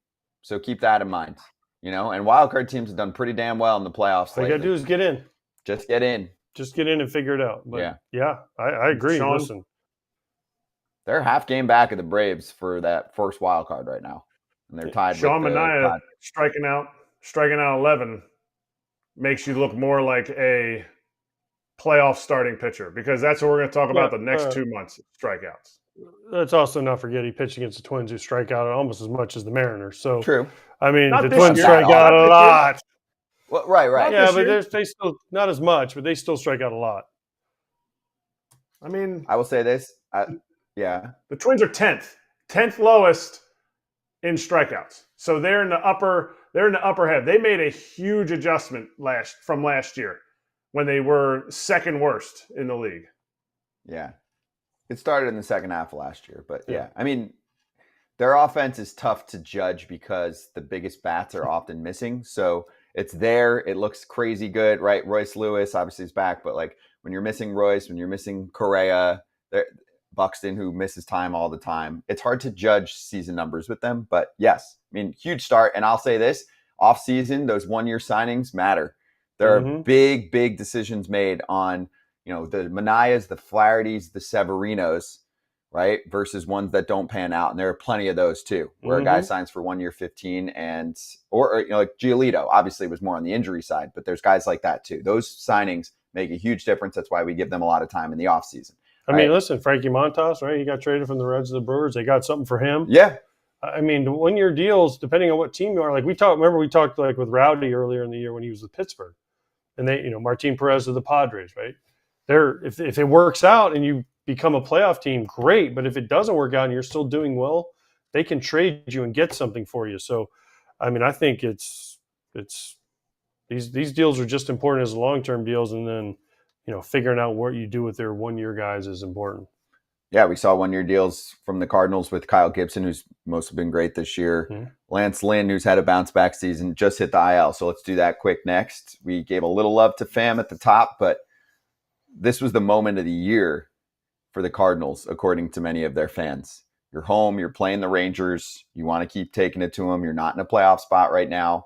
So keep that in mind, and wild card teams have done pretty damn well in the playoffs. All you got to do is get in. Just get in. Just get in and figure it out. But yeah, I agree. Sean, listen, they're half game back of the Braves for that first wild card right now. And they're tied Sean with Manaea striking out 11 makes you look more like a playoff starting pitcher, because that's what we're going to talk about the next 2 months, strikeouts. Let's also not forget he pitched against the Twins, who strike out almost as much as the Mariners. So true. I mean, Not the this Twins year. strike out a lot. Well, right. Yeah, but they still not as much, but they still strike out a lot. I mean, I will say this. The Twins are 10th lowest in strikeouts. So they're in the upper half. They made a huge adjustment from last year when they were second worst in the league. Yeah. It started in the second half of last year, but yeah. I mean, their offense is tough to judge because the biggest bats are often missing. So it's there. It looks crazy good, right? Royce Lewis obviously is back, but like when you're missing Royce, when you're missing Correa, Buxton, who misses time all the time, it's hard to judge season numbers with them. But yes, I mean, huge start. And I'll say this, off season, those 1-year signings matter. There are big, big decisions made on, the Manaeas, the Flahertys, the Severinos, right? Versus ones that don't pan out. And there are plenty of those too, where a guy signs for 1 year, 15 or like Giolito obviously was more on the injury side, but there's guys like that too. Those signings make a huge difference. That's why we give them a lot of time in the offseason. I mean, listen, Frankie Montas, right? He got traded from the Reds to the Brewers. They got something for him. Yeah. I mean, the 1-year deals, depending on what team you are, like we talked like with Rowdy earlier in the year when he was with Pittsburgh. And they, Martin Perez of the Padres, right? if it works out and you become a playoff team, great. But if it doesn't work out and you're still doing well, they can trade you and get something for you. So, I mean, I think it's these deals are just important as long-term deals, and then figuring out what you do with their one-year guys is important. Yeah, we saw one-year deals from the Cardinals with Kyle Gibson, who's mostly been great this year. Mm-hmm. Lance Lynn, who's had a bounce-back season, just hit the IL. So let's do that quick next. We gave a little love to Pham at the top, but this was the moment of the year for the Cardinals, according to many of their fans. You're home, you're playing the Rangers, you want to keep taking it to them. You're not in a playoff spot right now,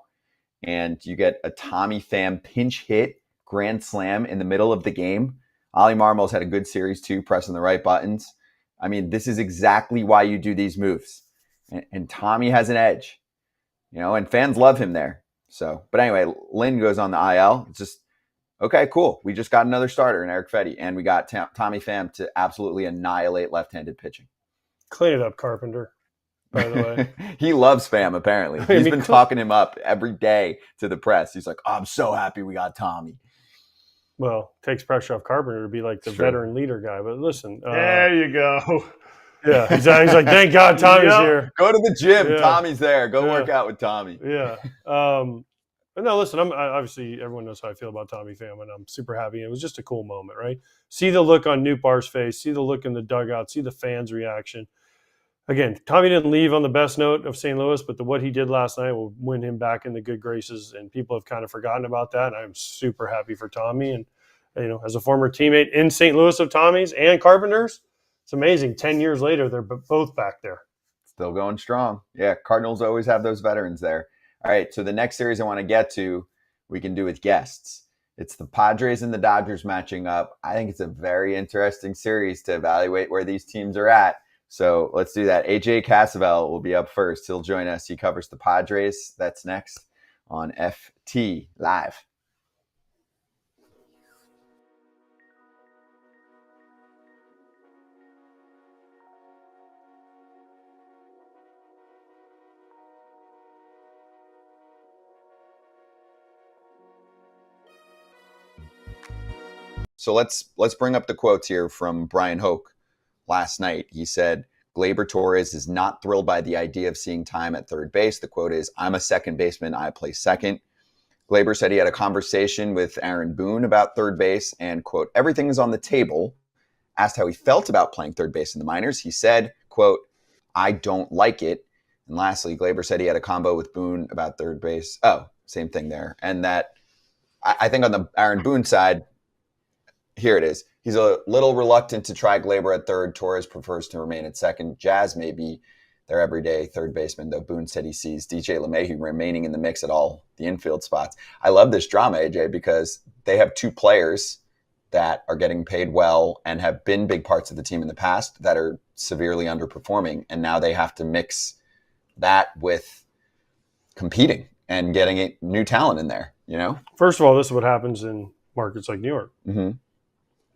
and you get a Tommy Pham pinch hit grand slam in the middle of the game. Ollie Marmol's had a good series too, pressing the right buttons. I mean, this is exactly why you do these moves. And Tommy has an edge, and fans love him there. So, but anyway, Lynn goes on the IL. It's just, okay, cool. We just got another starter in Eric Fedde, and we got Tommy Pham to absolutely annihilate left-handed pitching. Clean it up, Carpenter, by the way. He loves Pham, apparently. He's been talking him up every day to the press. He's like, oh, I'm so happy we got Tommy. Well, takes pressure off Carpenter to be like the veteran leader guy. But listen. There you go. Yeah, he's like, thank God Tommy's here. Go to the gym. Yeah. Tommy's there. Go work out with Tommy. Yeah. But no, listen, obviously everyone knows how I feel about Tommy Pham, and I'm super happy. It was just a cool moment, right? See the look on Nootbaar's face. See the look in the dugout. See the fans' reaction. Again, Tommy didn't leave on the best note of St. Louis, but what he did last night will win him back in the good graces, and people have kind of forgotten about that. And I'm super happy for Tommy, and as a former teammate in St. Louis of Tommy's and Carpenter's, it's amazing. 10 years later, they're both back there. Still going strong. Yeah, Cardinals always have those veterans there. All right, so the next series I want to get to, we can do with guests. It's the Padres and the Dodgers matching up. I think it's a very interesting series to evaluate where these teams are at. So let's do that. AJ Cassavell will be up first. He'll join us. He covers the Padres. That's next on FT Live. So let's bring up the quotes here from Brian Hoke last night. He said, Gleyber Torres is not thrilled by the idea of seeing time at third base. The quote is, I'm a second baseman. I play second. Gleyber said he had a conversation with Aaron Boone about third base and, quote, everything is on the table. Asked how he felt about playing third base in the minors. He said, quote, I don't like it. And lastly, Gleyber said he had a combo with Boone about third base. Oh, same thing there. And that I think on the Aaron Boone side, here it is. He's a little reluctant to try Gleyber at third. Torres prefers to remain at second. Jazz may be their everyday third baseman, though Boone said he sees DJ LeMahieu remaining in the mix at all the infield spots. I love this drama, AJ, because they have two players that are getting paid well and have been big parts of the team in the past that are severely underperforming, and now they have to mix that with competing and getting new talent in there, First of all, this is what happens in markets like New York. Mm-hmm.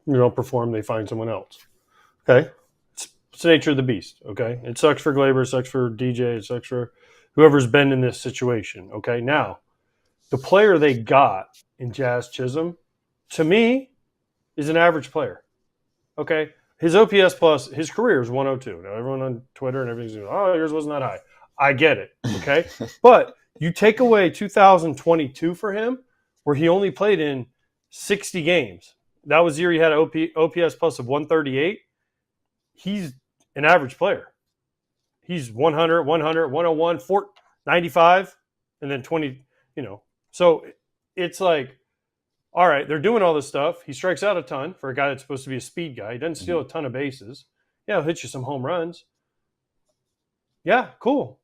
You don't perform, they find someone else. Okay? It's the nature of the beast, okay? It sucks for Gleyber, it sucks for DJ, it sucks for whoever's been in this situation, okay? Now, the player they got in Jazz Chisholm, to me, is an average player, okay? His OPS plus, his career is 102. Now, everyone on Twitter and everything's going, oh, yours wasn't that high. I get it, okay? But you take away 2022 for him, where he only played in 60 games. That was the year he had an OPS plus of 138. He's an average player. He's 100, 100, 101, 95, and then 20, So it's like, all right, they're doing all this stuff. He strikes out a ton for a guy that's supposed to be a speed guy. He doesn't steal a ton of bases. Yeah, he'll hit you some home runs. Yeah, cool.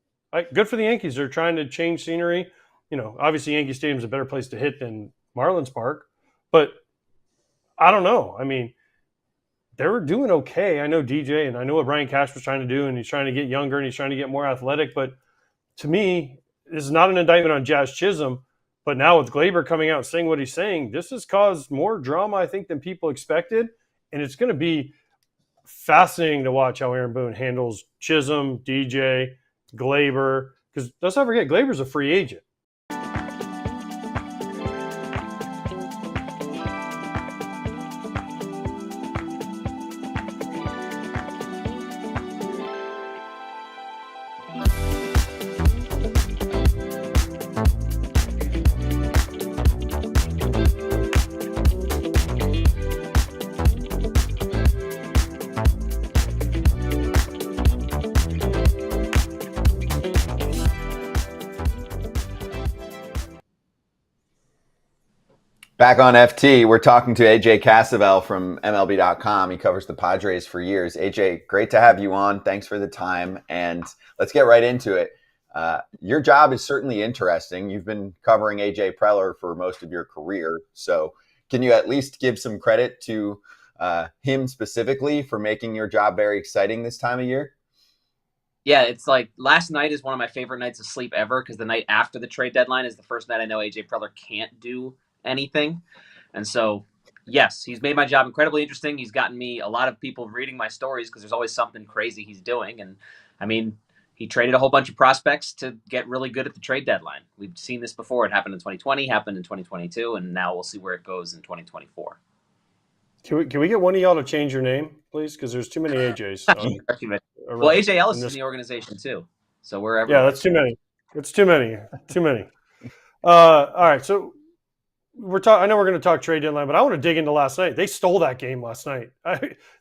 Good for the Yankees. They're trying to change scenery. Obviously Yankee Stadium's a better place to hit than Marlins Park, but I don't know. I mean, they were doing okay. I know DJ, and I know what Brian Cash was trying to do, and he's trying to get younger, and he's trying to get more athletic. But to me, this is not an indictment on Jazz Chisholm. But now with Gleyber coming out saying what he's saying, this has caused more drama, I think, than people expected. And it's going to be fascinating to watch how Aaron Boone handles Chisholm, DJ, Gleyber. Because let's not forget, Gleyber's a free agent. Back on FT, we're talking to AJ Cassavell from MLB.com. He covers the Padres for years. AJ, great to have you on. Thanks for the time. And let's get right into it. Your job is certainly interesting. You've been covering AJ Preller for most of your career. So can you at least give some credit to him specifically for making your job very exciting this time of year? Yeah, it's like last night is one of my favorite nights of sleep ever because the night after the trade deadline is the first night I know AJ Preller can't do anything. And so, yes, he's made my job incredibly interesting. He's gotten me a lot of people reading my stories because there's always something crazy he's doing. And I mean, he traded a whole bunch of prospects to get really good at the trade deadline. We've seen this before. It happened in 2020, happened in 2022, and now we'll see where it goes in 2024. Can we get one of y'all to change your name, please? Because there's too many AJs. Well, AJ Ellis is in the organization too, so wherever. Yeah, that's too many. It's too many. Too many. All right, so I know we're going to talk trade deadline, but I want to dig into last night. They stole that game last night.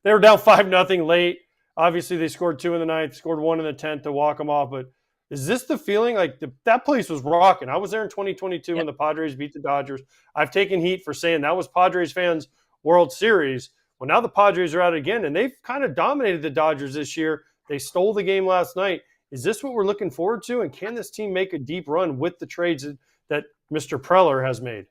They were down 5-0 late. Obviously, they scored 2 in the ninth, scored 1 in the 10th to walk them off. But is this the feeling like that place was rocking? I was there in 2022 when the Padres beat the Dodgers. I've taken heat for saying that was Padres fans' World Series. Well, now the Padres are out again, and they've kind of dominated the Dodgers this year. They stole the game last night. Is this what we're looking forward to? And can this team make a deep run with the trades that Mr. Preller has made?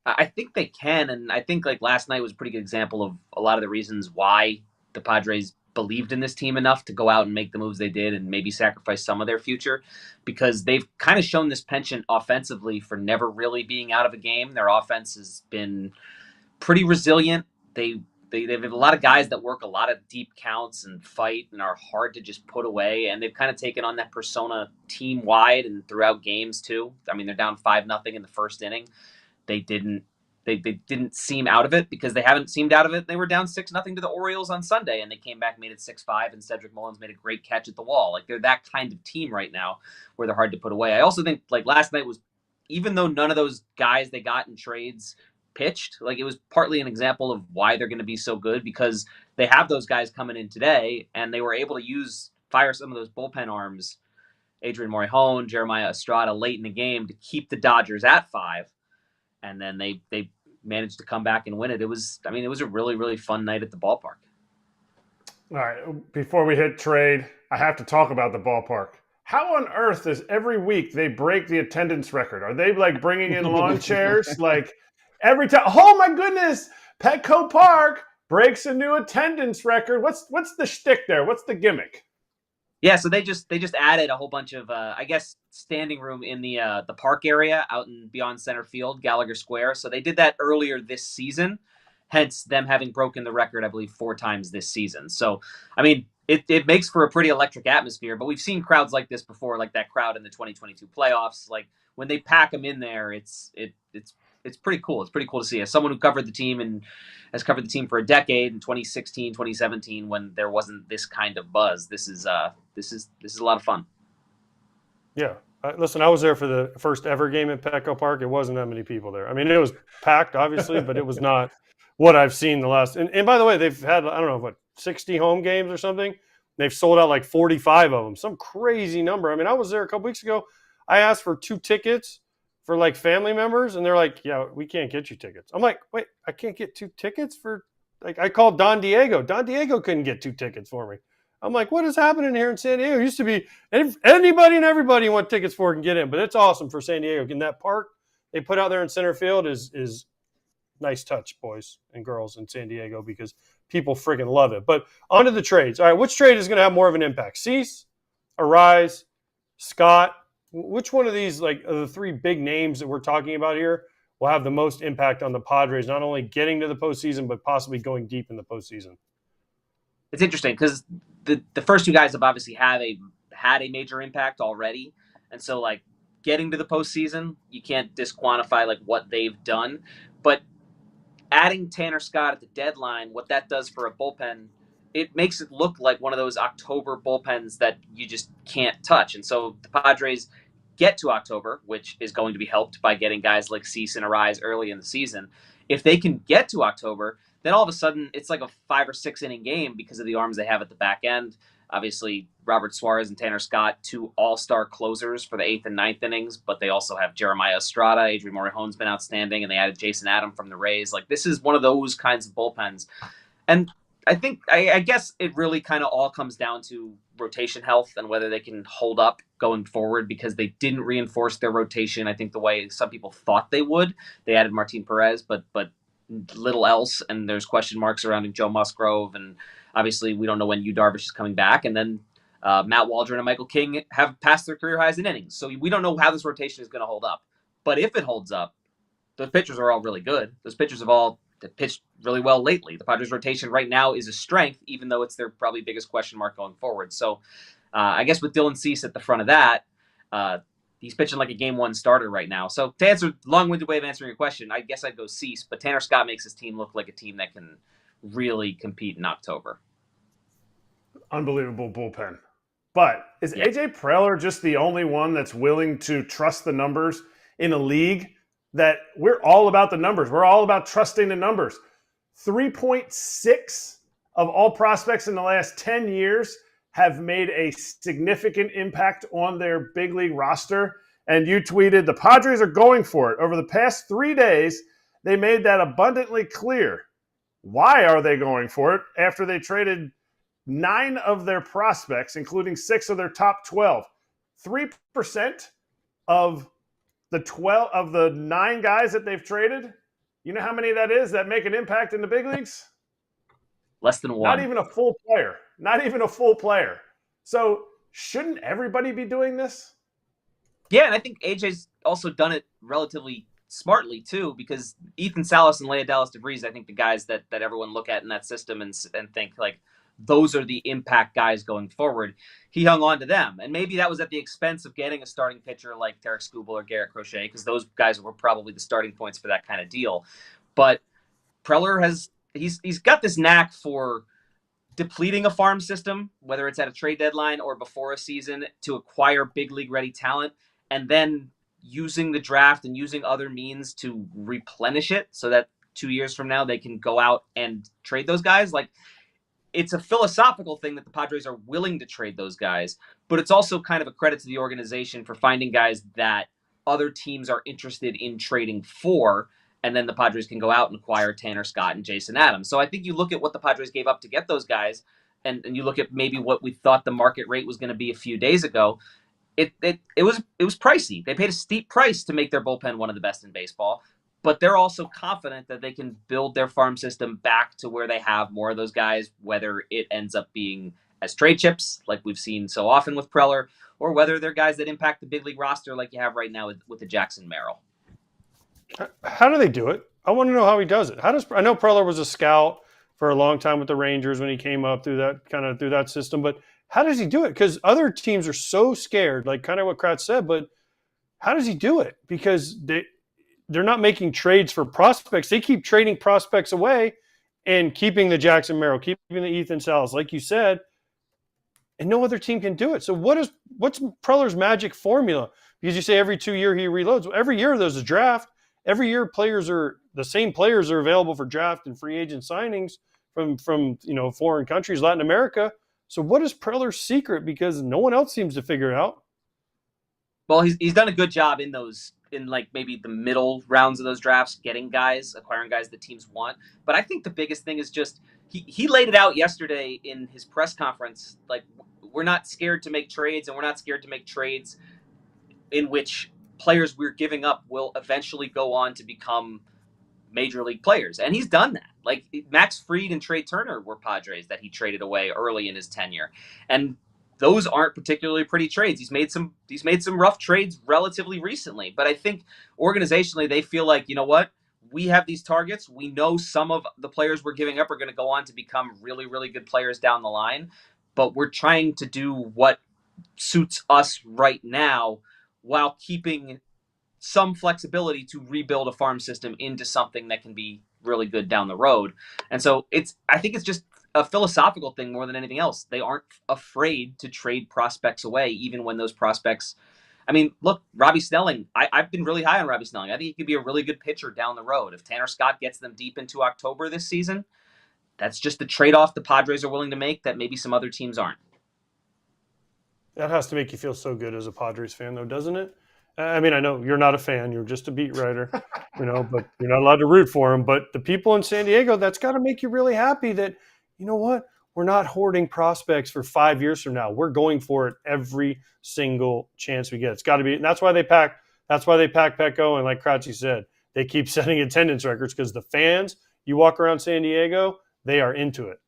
I think they can, and I think like last night was a pretty good example of a lot of the reasons why the Padres believed in this team enough to go out and make the moves they did and maybe sacrifice some of their future, because they've kind of shown this penchant offensively for never really being out of a game. Their offense has been pretty resilient. They have a lot of guys that work a lot of deep counts and fight and are hard to just put away. And they've kind of taken on that persona team wide and throughout games too. I mean, they're down 5-0 in the first inning. They didn't seem out of it because they haven't seemed out of it. They were down 6-0 to the Orioles on Sunday, and they came back, made it 6-5, and Cedric Mullins made a great catch at the wall. Like, they're that kind of team right now where they're hard to put away. I also think like last night was, even though none of those guys they got in trades pitched, like it was partly an example of why they're going to be so good, because they have those guys coming in today, and they were able to fire some of those bullpen arms, Adrian Morejon, Jeremiah Estrada, late in the game to keep the Dodgers at 5, and then they managed to come back and win it. It was a really, really fun night at the ballpark. All right, before we hit trade, I have to talk about the ballpark. How on earth is every week they break the attendance record? Are they like bringing in lawn chairs? Like every time, oh my goodness, Petco Park breaks a new attendance record. What's the shtick there? What's the gimmick? Yeah, so they just added a whole bunch of I guess standing room in the park area out in beyond center field, Gallagher Square. So they did that earlier this season, hence them having broken the record, I believe, 4 times this season. So I mean, it makes for a pretty electric atmosphere. But we've seen crowds like this before, like that crowd in the 2022 playoffs. Like when they pack them in there, it's pretty cool. It's pretty cool to see. As someone who covered the team and has covered the team for a decade, in 2016, 2017, when there wasn't this kind of buzz, this is a lot of fun. Yeah. Listen, I was there for the first ever game at Petco Park. It wasn't that many people there. I mean, it was packed, obviously, but it was not what I've seen the last. And by the way, they've had, I don't know, 60 home games or something. They've sold out like 45 of them. Some crazy number. I mean, I was there a couple weeks ago. I asked for 2 tickets for like family members, and they're like, yeah, we can't get you tickets. I'm like, wait, I can't get 2 tickets for, like, I called Don Diego. Don Diego couldn't get 2 tickets for me. I'm like, what is happening here in San Diego? It used to be anybody and everybody you want tickets for can get in, but it's awesome for San Diego. In that park they put out there in center field is nice touch, boys and girls in San Diego, because people friggin' love it. But on to the trades. All right, which trade is going to have more of an impact? Cease, Arise, Scott? Which one of these, like, of the 3 big names that we're talking about here, will have the most impact on the Padres, not only getting to the postseason, but possibly going deep in the postseason? It's interesting because the first 2 guys have obviously had a major impact already. And so, like, getting to the postseason, you can't disquantify, like, what they've done. But adding Tanner Scott at the deadline, what that does for a bullpen, it makes it look like one of those October bullpens that you just can't touch. And so the Padres get to October, which is going to be helped by getting guys like Cease and Arise early in the season. If they can get to October, then all of a sudden it's like a 5 or 6 inning game because of the arms they have at the back end. Obviously, Robert Suarez and Tanner Scott, 2 all-star closers for the 8th and 9th innings, but they also have Jeremiah Estrada. Adrian Morejon's been outstanding, and they added Jason Adam from the Rays. Like, this is one of those kinds of bullpens. And I guess it really kind of all comes down to rotation health and whether they can hold up going forward, because they didn't reinforce their rotation, I think, the way some people thought they would. They added Martin Perez, but little else, and there's question marks surrounding Joe Musgrove, and obviously we don't know when Yu Darvish is coming back, and then Matt Waldron and Michael King have passed their career highs in innings, so we don't know how this rotation is going to hold up. But if it holds up, those pitchers are all really good. Those pitchers have all pitched really well lately. The Padres rotation right now is a strength, even though it's their probably biggest question mark going forward. So I guess with Dylan Cease at the front of that, he's pitching like a game 1 starter right now. So to answer, long-winded way of answering your question, I guess I'd go Cease, but Tanner Scott makes his team look like a team that can really compete in October. Unbelievable bullpen. But is AJ Preller just the only one that's willing to trust the numbers in a league that we're all about the numbers? We're all about trusting the numbers. 3.6 of all prospects in the last 10 years have made a significant impact on their big league roster. And you tweeted, the Padres are going for it. Over the past 3 days, they made that abundantly clear. Why are they going for it after they traded 9 of their prospects, including 6 of their top 12? 3% of the 9 guys that they've traded, you know how many that is that make an impact in the big leagues? Less than 1. Not even a full player. Not even a full player. So shouldn't everybody be doing this? Yeah, and I think AJ's also done it relatively smartly too, because Ethan Salas and Leah Dallas DeVries, I think the guys that everyone look at in that system and think like those are the impact guys going forward. He hung on to them, and maybe that was at the expense of getting a starting pitcher like Tarek Skubal or Garrett Crochet, because those guys were probably the starting points for that kind of deal. But Preller he's got this knack for depleting a farm system, whether it's at a trade deadline or before a season, to acquire big league ready talent, and then using the draft and using other means to replenish it so that 2 years from now they can go out and trade those guys. Like, it's a philosophical thing that the Padres are willing to trade those guys, but it's also kind of a credit to the organization for finding guys that other teams are interested in trading for, and then the Padres can go out and acquire Tanner Scott and Jason Adams. So I think you look at what the Padres gave up to get those guys, and you look at maybe what we thought the market rate was going to be a few days ago. It was pricey. They paid a steep price to make their bullpen one of the best in baseball, but they're also confident that they can build their farm system back to where they have more of those guys, whether it ends up being as trade chips, like we've seen so often with Preller, or whether they're guys that impact the big league roster like you have right now with the Jackson Merrill. How do they do it? I want to know how he does it. I know Preller was a scout for a long time with the Rangers when he came up through that system, but how does he do it? Because other teams are so scared, like kind of what Kratz said, but how does he do it? Because they're not making trades for prospects. They keep trading prospects away and keeping the Jackson Merrill, keeping the Ethan Salas, like you said, and no other team can do it. So what's Preller's magic formula? Because you say every 2 years he reloads. Well, every year there's a draft. Every year the same players are available for draft and free agent signings from foreign countries, Latin America. So what is Preller's secret? Because no one else seems to figure it out. Well, he's done a good job in like maybe the middle rounds of those drafts, acquiring guys the teams want. But I think the biggest thing is just he laid it out yesterday in his press conference. Like, we're not scared to make trades, and we're not scared to make trades in which players we're giving up will eventually go on to become major league players. And he's done that. Like, Max Fried and Trey Turner were Padres that he traded away early in his tenure. And those aren't particularly pretty trades. He's made some rough trades relatively recently. But I think organizationally they feel like, you know what? We have these targets. We know some of the players we're giving up are going to go on to become really, really good players down the line. But we're trying to do what suits us right now while keeping some flexibility to rebuild a farm system into something that can be really good down the road. And so I think it's just a philosophical thing more than anything else. They aren't afraid to trade prospects away, even when those prospects, I mean, look, Robbie Snelling, I've been really high on Robbie Snelling. I think he could be a really good pitcher down the road. If Tanner Scott gets them deep into October this season, that's just the trade-off the Padres are willing to make that maybe some other teams aren't. That has to make you feel so good as a Padres fan, though, doesn't it? I mean, I know you're not a fan; you're just a beat writer, but you're not allowed to root for them. But the people in San Diego, that's got to make you really happy. That you know what, we're not hoarding prospects for 5 years from now. We're going for it every single chance we get. It's got to be. And that's why they pack. That's why they pack Petco, and like Kratzy said, they keep setting attendance records because the fans. You walk around San Diego, they are into it.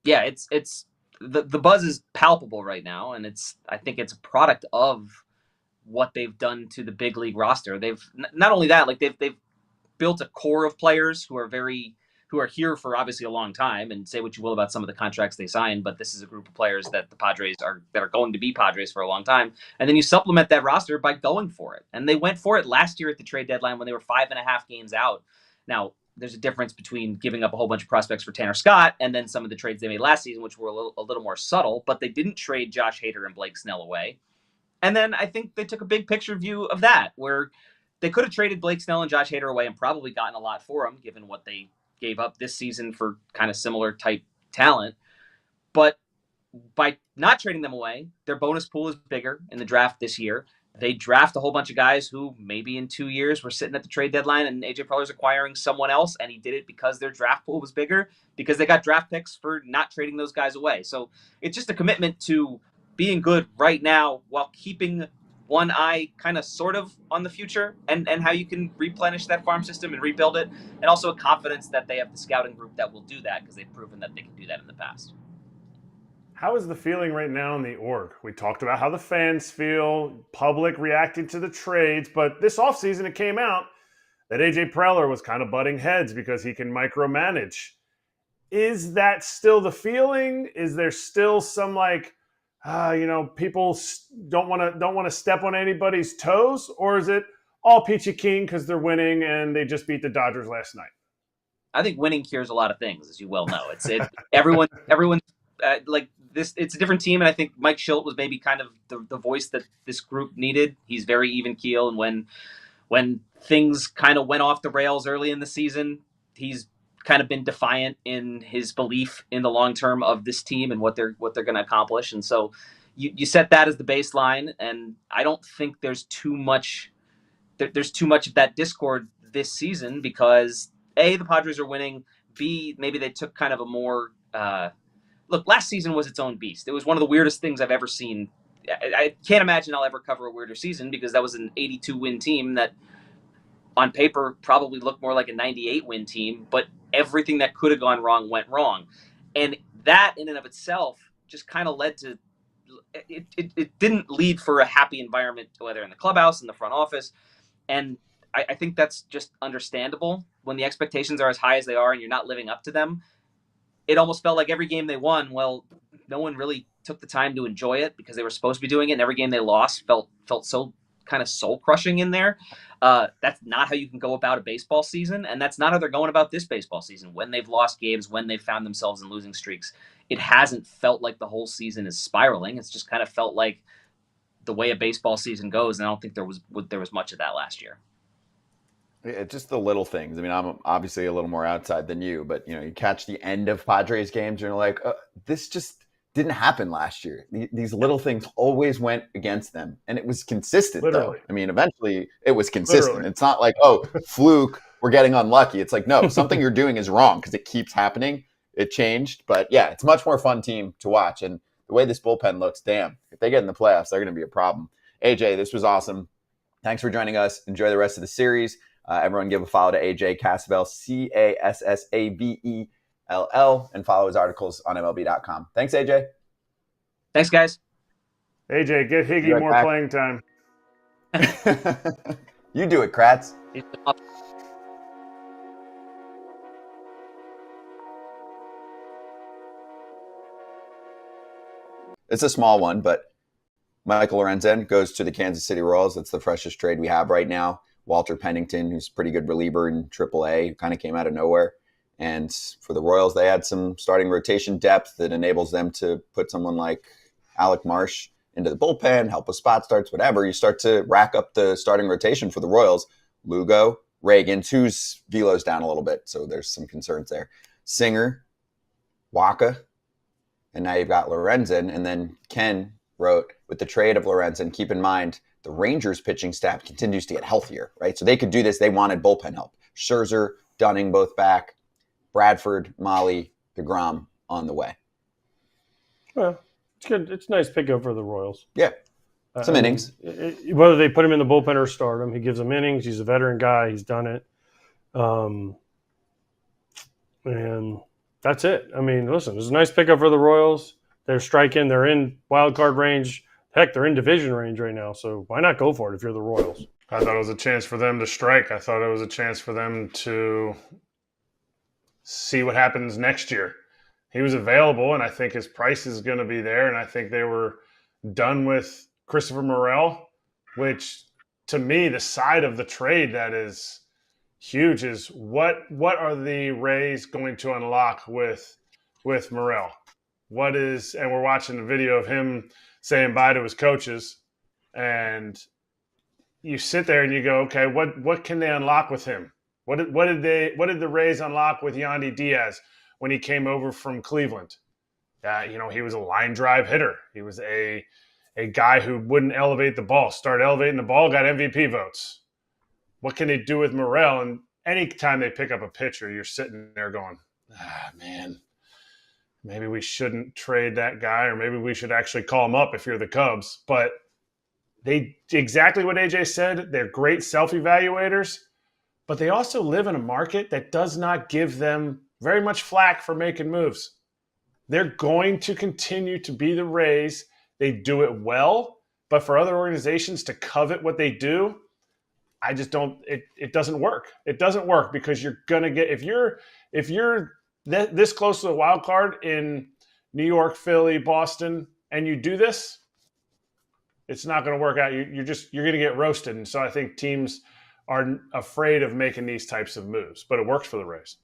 Yeah, it's the buzz is palpable right now, and I think it's a product of what they've done to the big league roster. They've not only that, like they've built a core of players who are here for obviously a long time, and say what you will about some of the contracts they signed, but this is a group of players that the Padres are going to be Padres for a long time. And then you supplement that roster by going for it. And they went for it last year at the trade deadline when they were 5.5 games out. Now, there's a difference between giving up a whole bunch of prospects for Tanner Scott and then some of the trades they made last season, which were a little more subtle, but they didn't trade Josh Hader and Blake Snell away. And then I think they took a big picture view of that, where they could have traded Blake Snell and Josh Hader away and probably gotten a lot for them, given what they gave up this season for kind of similar type talent. But by not trading them away, their bonus pool is bigger in the draft this year. They draft a whole bunch of guys who maybe in 2 years were sitting at the trade deadline and AJ Preller's acquiring someone else, and he did it because their draft pool was bigger, because they got draft picks for not trading those guys away. So it's just a commitment to being good right now while keeping one eye kind of sort of on the future and how you can replenish that farm system and rebuild it, and also a confidence that they have the scouting group that will do that because they've proven that they can do that in the past. How is the feeling right now in the org? We talked about how the fans feel, public reacting to the trades, but this offseason it came out that AJ Preller was kind of butting heads because he can micromanage. Is that still the feeling? Is there still some people don't want to step on anybody's toes, or is it all peachy keen because they're winning and they just beat the Dodgers last night? I think winning cures a lot of things, as you well know. Everyone like this. It's a different team, and I think Mike Schilt was maybe kind of the voice that this group needed. He's very even keel, and when things kind of went off the rails early in the season, he's kind of been defiant in his belief in the long term of this team and what they're going to accomplish. And so you set that as the baseline, and I don't think there's too much of that discord this season because A, the Padres are winning, B, maybe they took kind of a more look, last season was its own beast. It was one of the weirdest things I've ever seen. I can't imagine I'll ever cover a weirder season because that was an 82-win team that on paper probably looked more like a 98-win team, but everything that could have gone wrong went wrong. And that in and of itself just kind of led to it didn't lead for a happy environment, whether in the clubhouse, in the front office. And I think that's just understandable when the expectations are as high as they are and you're not living up to them. It almost felt like every game they won, well, no one really took the time to enjoy it because they were supposed to be doing it. And every game they lost felt so kind of soul crushing in there. That's not how you can go about a baseball season. And that's not how they're going about this baseball season. When they've lost games, when they've found themselves in losing streaks, it hasn't felt like the whole season is spiraling. It's just kind of felt like the way a baseball season goes. And I don't think there was much of that last year. It's just the little things. I mean, I'm obviously a little more outside than you, but you catch the end of Padres games and you're like, this just didn't happen last year. These little things always went against them, and it was consistent. Literally. Though. I mean, eventually it was consistent. Literally. It's not like, fluke, we're getting unlucky. It's like, no, something you're doing is wrong because it keeps happening. It changed, but yeah, it's a much more fun team to watch. And the way this bullpen looks, damn, if they get in the playoffs, they're going to be a problem. AJ, this was awesome. Thanks for joining us. Enjoy the rest of the series. Everyone give a follow to AJ Cassavell, Cassavell, and follow his articles on MLB.com. Thanks, AJ. Thanks, guys. AJ, get Higgy more playing time. You do it, Kratz. It's a small one, but Michael Lorenzen goes to the Kansas City Royals. That's the freshest trade we have right now. Walter Pennington, who's a pretty good reliever in AAA, who kind of came out of nowhere. And for the Royals, they had some starting rotation depth that enables them to put someone like Alec Marsh into the bullpen, help with spot starts, whatever. You start to rack up the starting rotation for the Royals. Lugo, Reagan, whose velo's down a little bit, so there's some concerns there. Singer, Waka, and now you've got Lorenzen. And then Ken, wrote, with the trade of Lorenzen, keep in mind the Rangers pitching staff continues to get healthier, right? So they could do this. They wanted bullpen help. Scherzer, Dunning both back. Bradford, Molly, DeGrom on the way. Well, it's good. It's a nice pickup for the Royals. Yeah. Some innings. Whether they put him in the bullpen or start him, he gives them innings. He's a veteran guy. He's done it. And that's it. I mean, listen, it's a nice pickup for the Royals. They're striking. They're in wild card range. Heck, they're in division range right now. So why not go for it if you're the Royals? I thought it was a chance for them to strike. I thought it was a chance for them to see what happens next year. He was available, and I think his price is going to be there. And I think they were done with Christopher Morel, which to me, the side of the trade that is huge is what are the Rays going to unlock with Morel? And we're watching a video of him saying bye to his coaches, and you sit there and you go, okay, what can they unlock with him? What did the Rays unlock with Yandy Diaz when he came over from Cleveland? He was a line drive hitter. He was a guy who wouldn't elevate the ball. Started elevating the ball, got MVP votes. What can they do with Morel? And anytime they pick up a pitcher, you're sitting there going, man, maybe we shouldn't trade that guy, or maybe we should actually call him up if you're the Cubs. But they exactly what AJ said. They're great self-evaluators, but they also live in a market that does not give them very much flack for making moves. They're going to continue to be the Rays. They do it well, but for other organizations to covet what they do, I just don't. It doesn't work. It doesn't work because you're gonna get if you're this close to the wild card in New York, Philly, Boston, and you do this, it's not going to work out. You're going to get roasted, and so I think teams are afraid of making these types of moves. But it works for the Rays.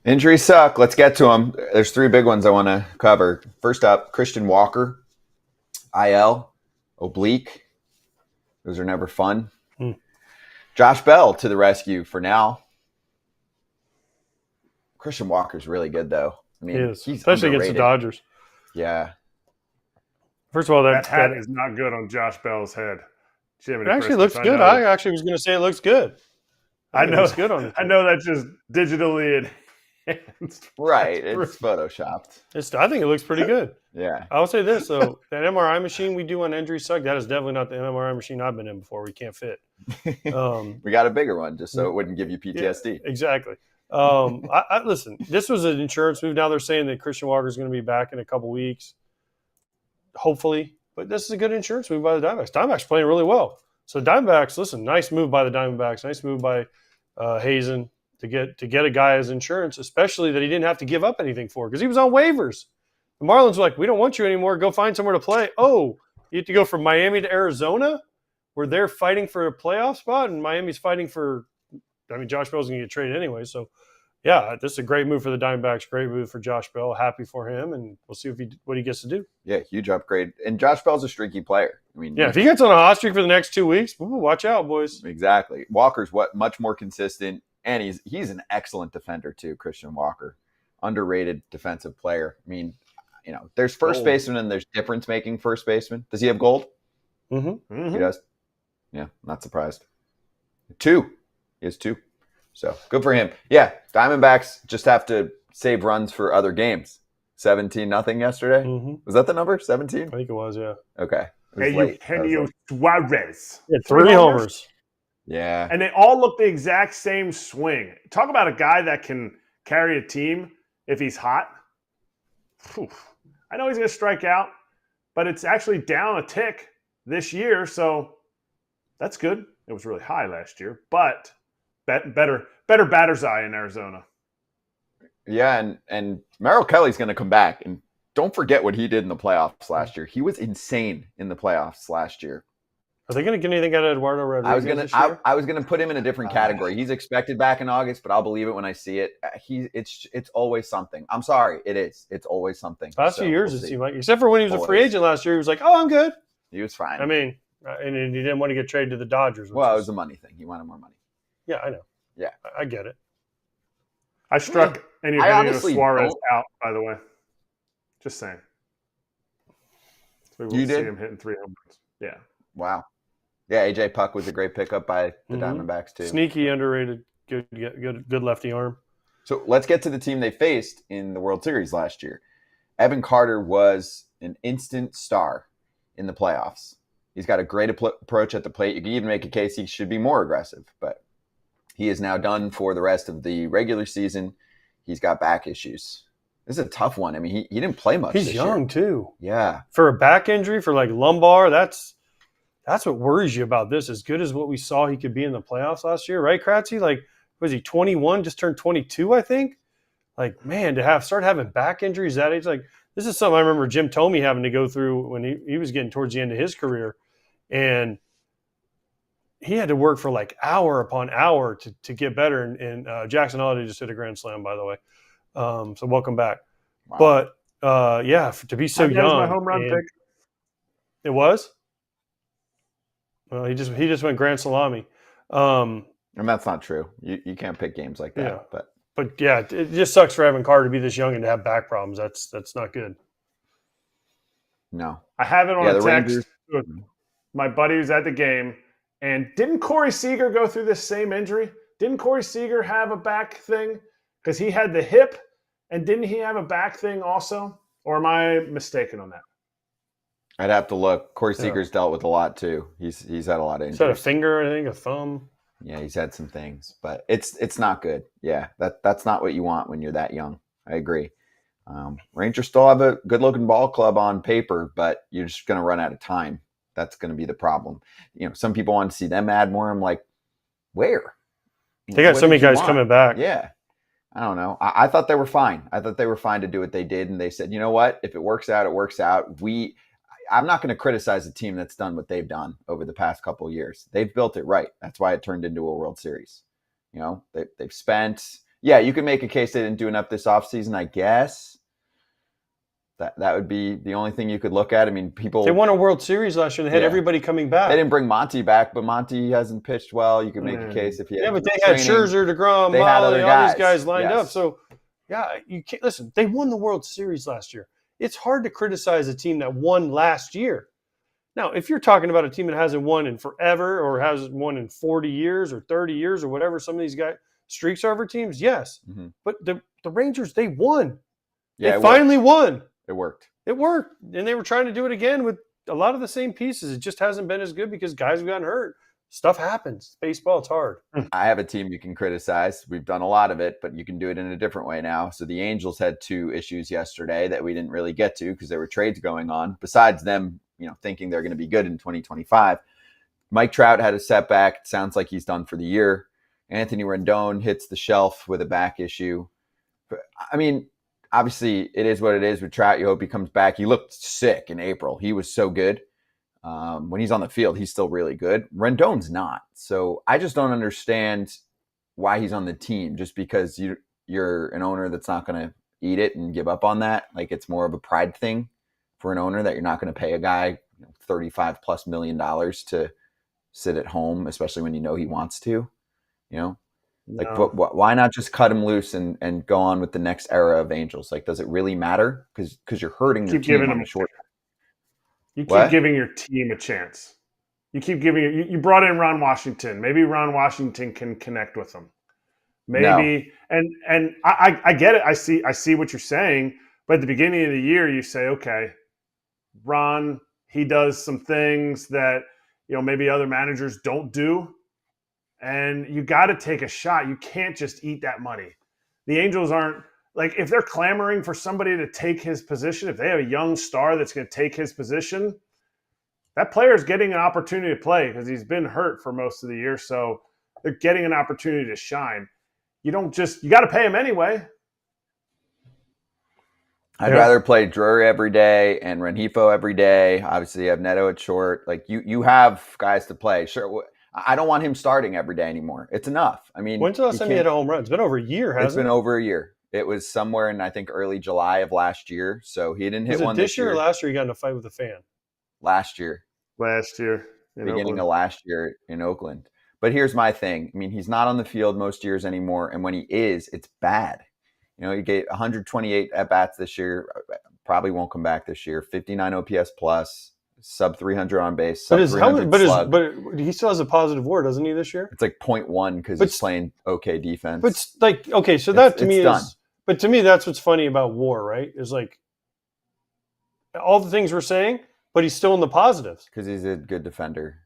Injuries suck. Let's get to them. There's three big ones I want to cover. First up, Christian Walker, IL, oblique. Those are never fun. Josh Bell to the rescue for now. Christian Walker's really good, though. I mean, he's especially underrated. against the Dodgers. Yeah. First of all, that hat is not good on Josh Bell's head. It actually looks good. I actually was going to say it looks good. I know. It's good on it. I know that's just digitally enhanced. Right. It's photoshopped. I think it looks pretty good. Yeah. I'll say this, though. That MRI machine we do on Injury Suck, that is definitely not the MRI machine I've been in before. We can't fit. We got a bigger one just so it wouldn't give you PTSD. Yeah, exactly. Listen, this was an insurance move. Now they're saying that Christian Walker is going to be back in a couple weeks, hopefully. But this is a good insurance move by the Diamondbacks. Diamondbacks playing really well. So Diamondbacks, listen, nice move by the Diamondbacks. Nice move by Hazen to get a guy as insurance, especially that he didn't have to give up anything for because he was on waivers. The Marlins were like, we don't want you anymore. Go find somewhere to play. Oh, you have to go from Miami to Arizona where they're fighting for a playoff spot and Miami's fighting for – I mean, Josh Bell's going to get traded anyway. So, yeah, this is a great move for the Diamondbacks, great move for Josh Bell. Happy for him, and we'll see what he gets to do. Yeah, huge upgrade. And Josh Bell's a streaky player. I mean, yeah, if he gets on a hot streak for the next 2 weeks, watch out, boys. Exactly. Walker's much more consistent, and he's an excellent defender too, Christian Walker. Underrated defensive player. I mean, there's first baseman and there's difference-making first baseman. Does he have gold? Mm-hmm. He does. Yeah, not surprised. 2. He has 2. So good for him. Yeah, Diamondbacks just have to save runs for other games. 17-0 yesterday. Mm-hmm. Was that the number? 17? I think it was, yeah. Okay. Eugenio Suarez. Yeah, 3 homers. Yeah. And they all look the exact same swing. Talk about a guy that can carry a team if he's hot. Whew. I know he's going to strike out, but it's actually down a tick this year, so that's good. It was really high last year, but better batter's eye in Arizona. Yeah, and Merrill Kelly's going to come back, and don't forget what he did in the playoffs last year. He was insane in the playoffs last year. Are they going to get anything out of Eduardo Rodriguez this year? I was gonna put him in a different category. He's expected back in August, but I'll believe it when I see it. It's always something. I'm sorry, it is. It's always something. Last few years, it seemed like, except for when he was a free agent last year, he was like, "Oh, I'm good." He was fine. I mean, and he didn't want to get traded to the Dodgers. Well, it was a money thing. He wanted more money. Yeah, I know. Yeah, I get it. I struck Eugenio Suarez out, by the way. Just saying. So we will see him hitting 3 home runs. Yeah. Wow. Yeah, AJ Puck was a great pickup by the Diamondbacks too. Sneaky, underrated, good lefty arm. So let's get to the team they faced in the World Series last year. Evan Carter was an instant star in the playoffs. He's got a great approach at the plate. You can even make a case he should be more aggressive, but he is now done for the rest of the regular season. He's got back issues. This is a tough one. I mean, he didn't play much He's this young, year. too. Yeah. For a back injury, for like lumbar, that's what worries you about this. As good as what we saw he could be in the playoffs last year, right, Kratzy? Like, was he 21, just turned 22, I think? Like, man, to start having back injuries that age, like, this is something I remember Jim Thome having to go through when he was getting towards the end of his career. And he had to work for like hour upon hour to get better. And Jackson Holliday just hit a grand slam, by the way. So welcome back. Wow. But, to be so young. That was my home run pick. It was? Well, he just went grand salami. And that's not true. You can't pick games like that. Yeah. But yeah, it just sucks for Evan Carter to be this young and to have back problems. That's not good. No. I have it on a text. My buddy was at the game. And didn't Corey Seager go through this same injury? Didn't Corey Seager have a back thing? Because he had the hip, and didn't he have a back thing also? Or am I mistaken on that? I'd have to look. Corey Seager's dealt with a lot too. He's had a lot of injuries. He's had a finger, I think, a thumb. Yeah, he's had some things, but it's not good. Yeah, that's not what you want when you're that young. I agree. Rangers still have a good-looking ball club on paper, but you're just going to run out of time. That's going to be the problem. You know, some people want to see them add more. I'm like, where? They got so many guys coming back. Yeah. I don't know. I thought they were fine. I thought they were fine to do what they did. And they said, you know what? If it works out, it works out. I'm not going to criticize a team that's done what they've done over the past couple of years. They've built it right. That's why it turned into a World Series. You know, they've spent. Yeah, you can make a case they didn't do enough this offseason, I guess. That would be the only thing you could look at. I mean, they won a World Series last year. They had everybody coming back. They didn't bring Monty back, but Monty hasn't pitched well. You could make a case if he had but they had Scherzer, DeGrom, Molly, all these guys lined up. So, you can't listen. They won the World Series last year. It's hard to criticize a team that won last year. Now, if you're talking about a team that hasn't won in forever or hasn't won in 40 years or 30 years or whatever some of these guys streaks are for teams, yes. Mm-hmm. But the Rangers, they won. Yeah, they finally won. It worked. It worked. And they were trying to do it again with a lot of the same pieces. It just hasn't been as good because guys have gotten hurt. Stuff happens. Baseball, it's hard. I have a team you can criticize. We've done a lot of it, but you can do it in a different way now. So the Angels had 2 issues yesterday that we didn't really get to because there were trades going on. Besides them, thinking they're going to be good in 2025. Mike Trout had a setback. It sounds like he's done for the year. Anthony Rendon hits the shelf with a back issue. But, I mean, obviously, it is what it is with Trout. You hope he comes back. He looked sick in April. He was so good. When he's on the field, he's still really good. Rendon's not. So I just don't understand why he's on the team just because you're an owner that's not going to eat it and give up on that. Like, it's more of a pride thing for an owner that you're not going to pay a guy $35+ million to sit at home, especially when he wants to, Like, why not just cut him loose and go on with the next era of Angels? Like, does it really matter? Because you're hurting your team on the short term. You keep giving your team a chance. You keep giving you brought in Ron Washington. Maybe Ron Washington can connect with them. Maybe and I get it. I see what you're saying. But at the beginning of the year, you say, okay, Ron, he does some things that maybe other managers don't do. And you got to take a shot. You can't just eat that money. The Angels aren't like, if they're clamoring for somebody to take his position, if they have a young star that's going to take his position, that player is getting an opportunity to play because he's been hurt for most of the year. So they're getting an opportunity to shine. You got to pay him anyway. I'd rather play Drury every day and Rengifo every day. Obviously, you have Neto at short. Like you have guys to play. Sure, I don't want him starting every day anymore. It's enough. I mean, when's the last time he had a home run? It's been over a year, hasn't it? It's been over a year. It was somewhere in, I think, early July of last year. So he didn't hit one this year. Or last year, he got in a fight with a fan. Last year. Beginning of last year in Oakland. But here's my thing. I mean, he's not on the field most years anymore. And when he is, it's bad. You know, he gave 128 at-bats this year. Probably won't come back this year. 59 OPS plus, sub 300 on base, sub 300 slug. But he still has a positive WAR, doesn't he, this year? It's like 0.1 because he's playing okay defense. But like, okay, so that to me is, but to me, that's what's funny about WAR, right? Is like all the things we're saying, but he's still in the positives. Because he's a good defender.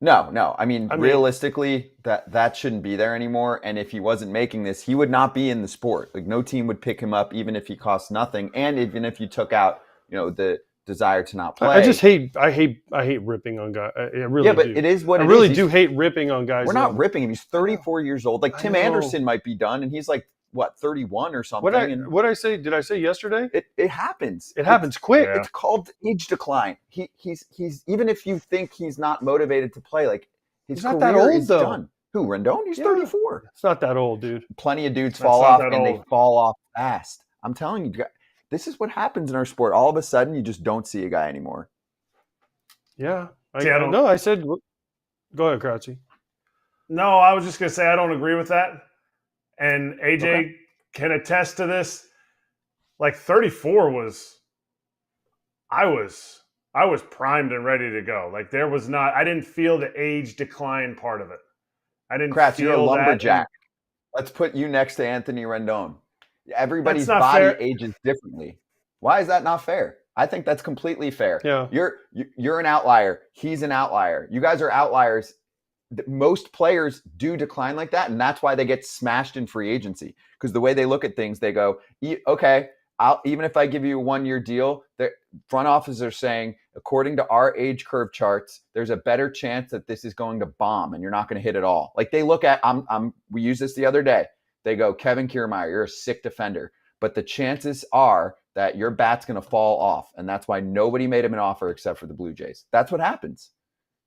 No. I mean, realistically, that shouldn't be there anymore. And if he wasn't making this, he would not be in the sport. Like, no team would pick him up, even if he costs nothing, and even if you took out, the desire to not play. I hate ripping on guys. I really do. But it is what it is. I really do hate ripping on guys. We're not ripping him. He's 34 years old. Like, Tim Anderson might be done, and he's like, 31 or something. What did I say? Did I say yesterday? It happens. It happens quick. Yeah. It's called age decline. He's even if you think he's not motivated to play, like his career not that old, is though. Done. Who, Rendon? He's 34. It's not that old, dude. Plenty of dudes fall off, and they fall off fast. I'm telling you, this is what happens in our sport. All of a sudden, you just don't see a guy anymore. Yeah. I said, go ahead, Kratzy. No, I was just going to say I don't agree with that. And AJ can attest to this. Like 34 was, I was primed and ready to go. Like I didn't feel the age decline part of it. I didn't Kratz, feel you're a lumberjack. That. Let's put you next to Anthony Rendon. Everybody's body ages differently. Why is that not fair? I think that's completely fair. Yeah. You're an outlier. He's an outlier. You guys are outliers. Most players do decline like that, and that's why they get smashed in free agency. Because the way they look at things, they go, okay, even if I give you a 1-year deal, the front offices are saying, according to our age curve charts, there's a better chance that this is going to bomb and you're not going to hit it all. Like they look at, we used this the other day. They go, Kevin Kiermaier, you're a sick defender, but the chances are that your bat's going to fall off, and that's why nobody made him an offer except for the Blue Jays. That's what happens.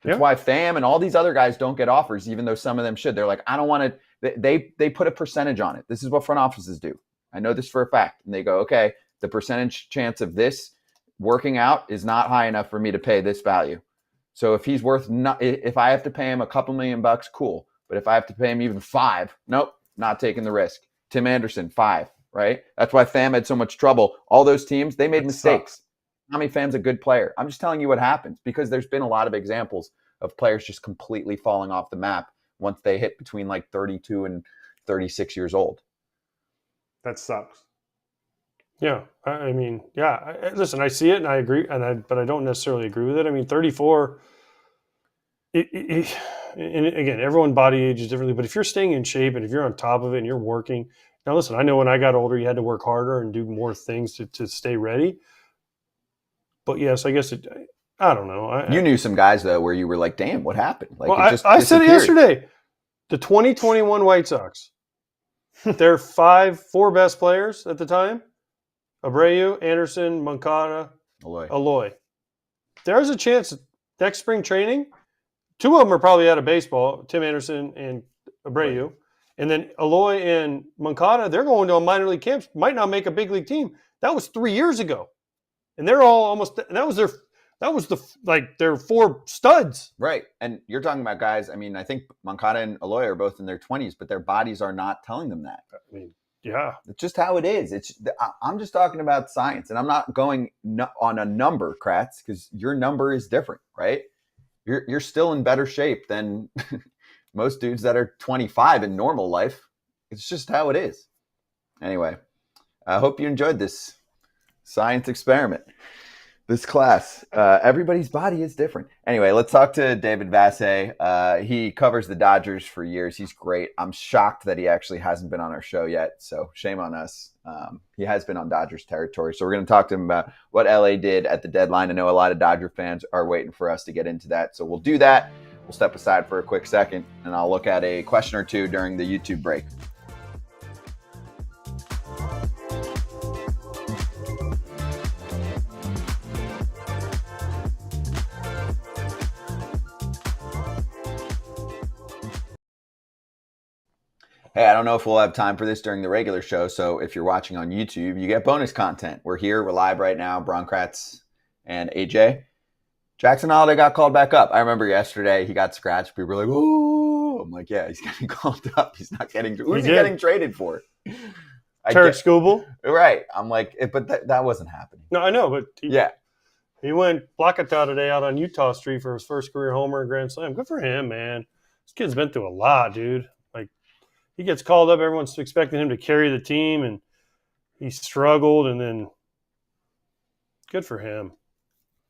That's why Pham and all these other guys don't get offers, even though some of them should. They're like, I don't want to. They put a percentage on it. This is what front offices do. I know this for a fact. And they go, okay, the percentage chance of this working out is not high enough for me to pay this value. So if he's worth, if I have to pay him a couple $1 million, cool. But if I have to pay him even 5, nope, not taking the risk. Tim Anderson, 5, right? That's why Pham had so much trouble. All those teams, they made mistakes. Tommy Pham's a good player. I'm just telling you what happens because there's been a lot of examples of players just completely falling off the map once they hit between like 32 and 36 years old. That sucks. Yeah. I mean, yeah. Listen, I see it and I agree, but I don't necessarily agree with it. I mean, 34, and again, everyone body ages differently, but if you're staying in shape and if you're on top of it and you're working, now listen, I know when I got older, you had to work harder and do more things to stay ready. But yes, I guess I don't know. You knew some guys though where you were like, "Damn, what happened?" Like I said it yesterday. The 2021 White Sox, their 4 best players at the time: Abreu, Anderson, Moncada, Aloy. There's a chance next spring training, 2 of them are probably out of baseball. Tim Anderson and Abreu, right. And then Aloy and Moncada, they're going to a minor league camp. Might not make a big league team. That was 3 years ago. And they're all almost. And that was their 4 studs. Right. And you're talking about guys. I mean, I think Moncada and Aloy are both in their 20s, but their bodies are not telling them that. I mean, yeah, it's just how it is. I'm just talking about science, and I'm not going on a number, Kratz, because your number is different, right? You're still in better shape than most dudes that are 25 in normal life. It's just how it is. Anyway, I hope you enjoyed this science experiment, this class. Everybody's body is different. Anyway, let's talk to David Vassegh. He covers the Dodgers for years. He's great. I'm shocked that he actually hasn't been on our show yet, so shame on us. He has been on Dodgers territory, so we're going to talk to him about what LA did at the deadline. I know a lot of Dodger fans are waiting for us to get into that, so we'll do that. We'll step aside for a quick second, and I'll look at a question or two during the YouTube break. Hey, I don't know if we'll have time for this during the regular show, so if you're watching on YouTube, you get bonus content. We're here, we're live right now, Braun, Kratz, and AJ. Jackson Holliday got called back up. I remember yesterday he got scratched. People were like, "Ooh!" I'm like, "Yeah, he's getting called up. He's not getting. Who's he getting traded for?" Tarek Skubal. Right. I'm like, but that wasn't happening. No, I know, but yeah, he went Placata today out on Utah Street for his first career homer and grand slam. Good for him, man. This kid's been through a lot, dude. Like, he gets called up. Everyone's expecting him to carry the team, and he struggled, and then good for him.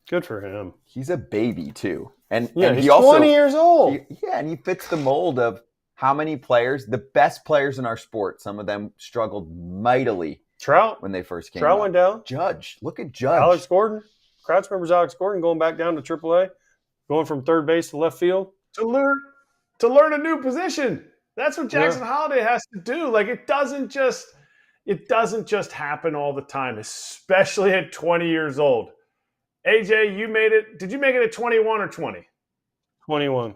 Good for him. He's a baby too, and he's he also 20 years old. And he fits the mold of how many players, the best players in our sport. Some of them struggled mightily. Trout when they first came. Trout went down. Judge, look at Judge. Alex Gordon. Kratz remembers Alex Gordon going back down to AAA, going from third base to left field to learn a new position. That's what Jackson Holliday has to do. Like, it doesn't just happen all the time, especially at 20 years old. AJ, you made it. Did you make it at 21 or 20? 21.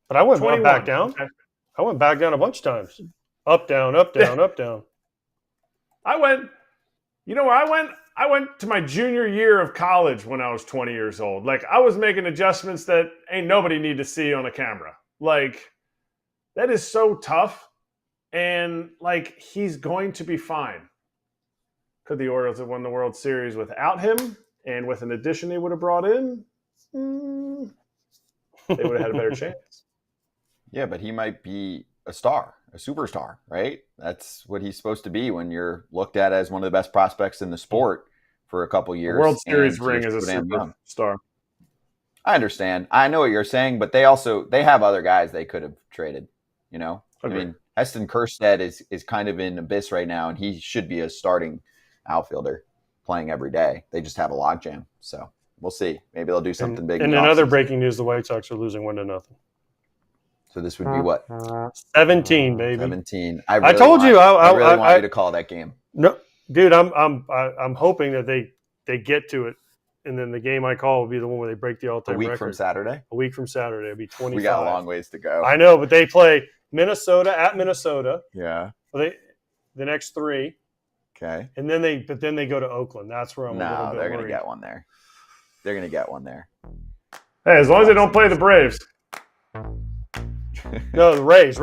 But I went back down. Okay. I went back down a bunch of times. Up, down, up, down, up, down. You know where I went? I went to my junior year of college when I was 20 years old. Like, I was making adjustments that ain't nobody need to see on a camera. Like, that is so tough. And, like, he's going to be fine. Could the Orioles have won the World Series without him? And with an addition they would have brought in, they would have had a better chance. Yeah, but he might be a star, a superstar, right? That's what he's supposed to be when you're looked at as one of the best prospects in the sport for a couple years. The World Series ring is a superstar. I understand. I know what you're saying, but they have other guys they could have traded, you know? Agreed. I mean, Heston Kjerstad is kind of in abyss right now, and he should be a starting outfielder playing every day. They just have a logjam. So we'll see. Maybe they'll do something big. And in other breaking news, the White Sox are losing 1-0. So this would be what? 17, baby. 17. I told you. I really want you to call that game. No, dude. I'm hoping that they get to it, and then the game I call will be the one where they break the all-time record. A week from Saturday. It'll be 25. We got a long ways to go. I know, but they play Minnesota at Minnesota. Yeah. The next 3. Okay. And then they go to Oakland. That's where I'm a little bit they're going worried. to get one there. They're going to get one there. Hey, as long as they don't play the Braves. No, the Rays.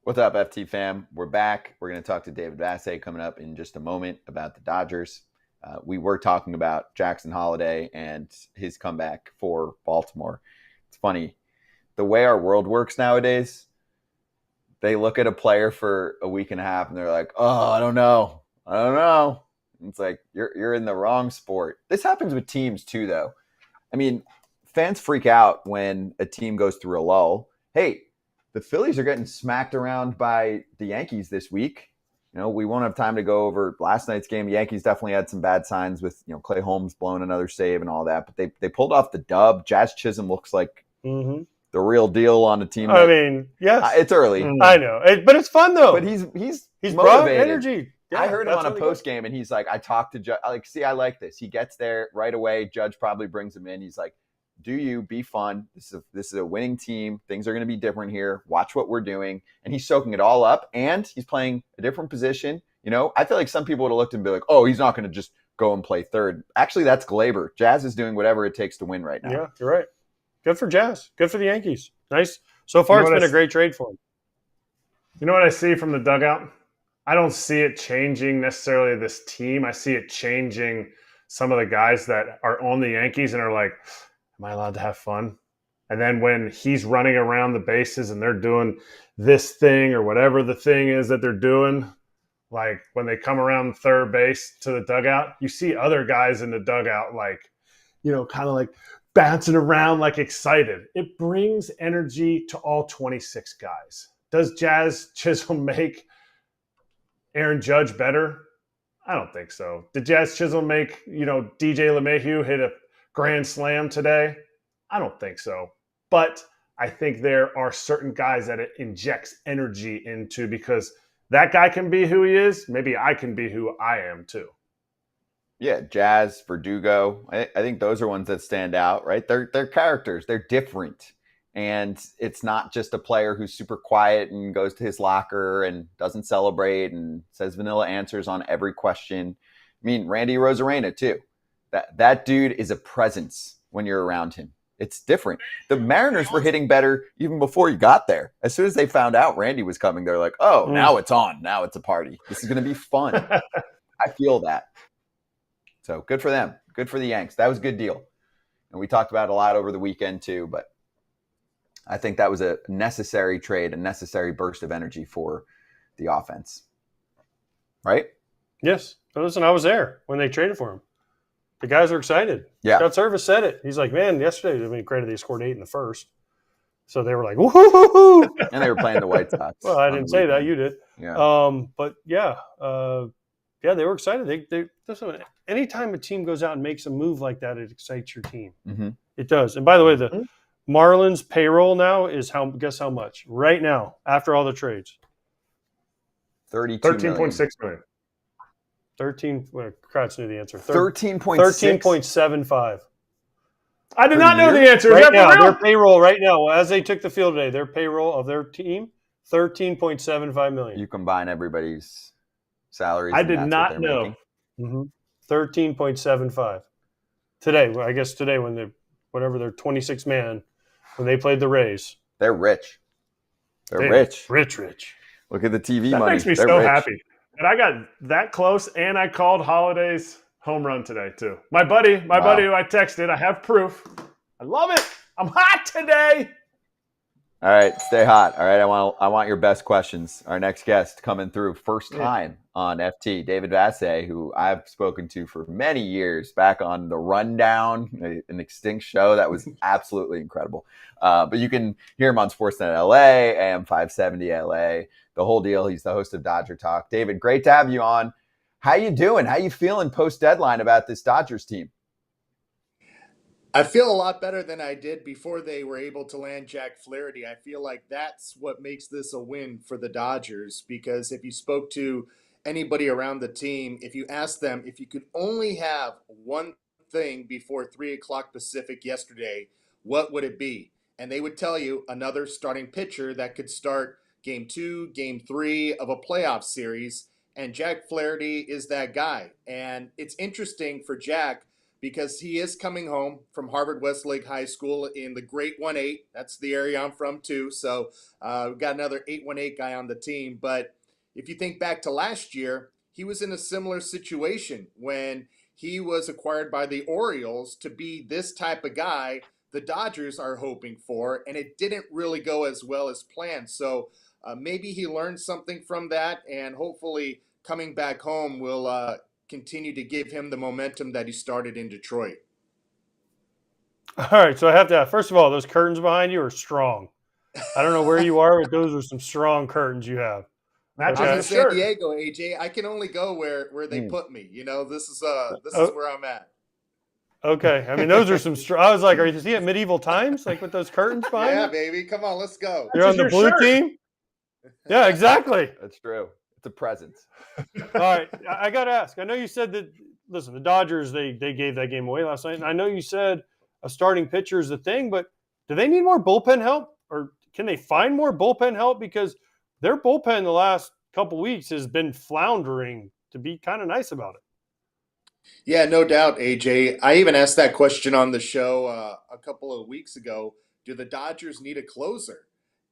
What's up, FT fam? We're back. We're going to talk to David Vassegh coming up in just a moment about the Dodgers. We were talking about Jackson Holliday and his comeback for Baltimore. It's funny. The way our world works nowadays, they look at a player for a week and a half and they're like, oh, I don't know. And it's like, you're in the wrong sport. This happens with teams too, though. I mean, fans freak out when a team goes through a lull. Hey, the Phillies are getting smacked around by the Yankees this week. You know, we won't have time to go over last night's game. The Yankees definitely had some bad signs with, Clay Holmes blowing another save and all that, but they pulled off the dub. Jazz Chisholm looks like the real deal on a team. I mean, yes. It's early. I know. But it's fun, though. But he's brought energy. Yeah, I heard him on a post game, and he's like, I talked to Judge. I like this. He gets there right away. Judge probably brings him in. He's like, do you be fun? This is a winning team. Things are going to be different here. Watch what we're doing. And he's soaking it all up, and he's playing a different position. I feel like some people would have looked and be like, oh, he's not going to just go and play third. Actually, that's Glaber. Jazz is doing whatever it takes to win right now. Yeah, you're right. Good for Jazz. Good for the Yankees. Nice. So far, it's been a great trade for him. You know what I see from the dugout? I don't see it changing necessarily this team. I see it changing some of the guys that are on the Yankees and are like, am I allowed to have fun? And then when he's running around the bases and they're doing this thing or whatever the thing is that they're doing, like when they come around third base to the dugout, you see other guys in the dugout like, kind of like bouncing around like excited. It brings energy to all 26 guys. Does Jazz Chisholm make Aaron Judge better? I don't think so. Did Jazz Chisholm make, DJ LeMahieu hit a grand slam today? I don't think so. But I think there are certain guys that it injects energy into because that guy can be who he is, maybe I can be who I am too. Yeah, Jazz, Verdugo. I think those are ones that stand out, right? They're characters. They're different. And it's not just a player who's super quiet and goes to his locker and doesn't celebrate and says vanilla answers on every question. I mean, Randy Arozarena too. That dude is a presence when you're around him. It's different. The Mariners were hitting better even before you got there. As soon as they found out Randy was coming, they're like, oh, now it's on. Now it's a party. This is going to be fun. I feel that. So good for them. Good for the Yanks. That was a good deal. And we talked about it a lot over the weekend too, but I think that was a necessary trade, a necessary burst of energy for the offense. Right? Yes. Listen, I was there when they traded for him. The guys were excited. Yeah. Scott Service said it. He's like, man, yesterday, I mean, granted, they scored 8 in the first. So they were like, woohoo! And they were playing the White Sox. Well, I didn't say that. You did. Yeah. But yeah, they were excited. Listen, anytime a team goes out and makes a move like that, it excites your team. Mm-hmm. It does. And by the way, the Marlins payroll now is guess how much right now after all the trades? 13.6 million. 13. Well, Kratz knew the answer. 13.75. I did not know the answer. Is Right that now, for real? their payroll right now, as they took the field today, their payroll of their team, $13.75 million. You combine everybody's salaries. I and did that's not what they're know. making. 13.75 today. Well, I guess today when they're 26 man when they played the Rays. They're rich. They're rich. Rich. Look at the TV That money. makes me They're so rich. happy. And I got that close, and I called Holliday's home run today too. My buddy who I texted, I have proof. I love it. I'm hot today. All right, stay hot. All right, I want your best questions. Our next guest coming through first time on FT, David Vassegh, who I've spoken to for many years, back on the Rundown, an extinct show that was absolutely incredible. But you can hear him on Sportsnet LA, AM 570 LA, the whole deal. He's the host of Dodger Talk. David, great to have you on. How you doing? How you feeling post deadline about this Dodgers team? I feel a lot better than I did before they were able to land Jack Flaherty. I feel like that's what makes this a win for the Dodgers, because if you spoke to anybody around the team, if you asked them if you could only have one thing before 3 o'clock Pacific yesterday, what would it be? And they would tell you another starting pitcher that could start game 2, game 3 of a playoff series. And Jack Flaherty is that guy. And it's interesting for Jack because he is coming home from Harvard Westlake High School in the Great 1-8. That's the area I'm from too. So we've got another 818 guy on the team. But if you think back to last year, he was in a similar situation when he was acquired by the Orioles to be this type of guy the Dodgers are hoping for, and it didn't really go as well as planned. So maybe he learned something from that, and hopefully coming back home will continue to give him the momentum that he started in Detroit. All right, so I have to ask, first of all, those curtains behind you are strong. I don't know where you are, but those are some strong curtains you have. I'm in San Diego, AJ. I can only go where they put me. You know, this is where I'm at. Okay, I mean those are some strong. I was like, is he at medieval times, like with those curtains behind? Yeah, baby, come on, let's go. You're on the blue team. Yeah, exactly. That's true. It's a presence. All right, I got to ask. I know you said that. Listen, the Dodgers they gave that game away last night, and I know you said a starting pitcher is the thing, but do they need more bullpen help, or can they find more bullpen help? Because their bullpen the last couple weeks has been floundering. To be kind of nice about it. Yeah, no doubt, AJ. I even asked that question on the show a couple of weeks ago. Do the Dodgers need a closer?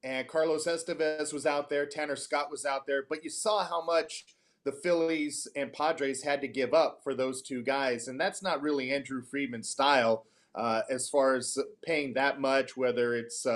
And Carlos Estevez was out there, Tanner Scott was out there, but you saw how much the Phillies and Padres had to give up for those two guys, and that's not really Andrew Friedman's style as far as paying that much, whether it's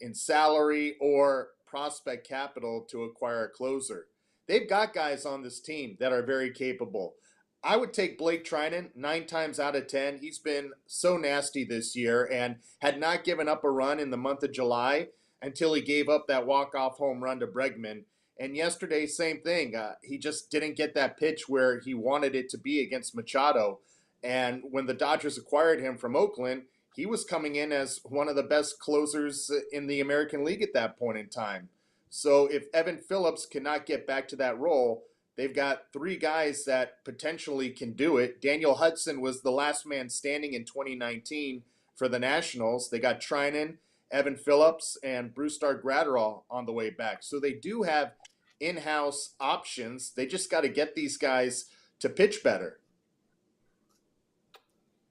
in salary or prospect capital to acquire a closer. They've got guys on this team that are very capable. I would take Blake Trinan 9 times out of 10. He's been so nasty this year and had not given up a run in the month of July until he gave up that walk-off home run to Bregman. And yesterday, same thing. He just didn't get that pitch where he wanted it to be against Machado. And when the Dodgers acquired him from Oakland, he was coming in as one of the best closers in the American League at that point in time. So if Evan Phillips cannot get back to that role, they've got 3 guys that potentially can do it. Daniel Hudson was the last man standing in 2019 for the Nationals. They got Trinan, Evan Phillips, and Brusdar Graterol on the way back. So they do have in-house options. They just got to get these guys to pitch better.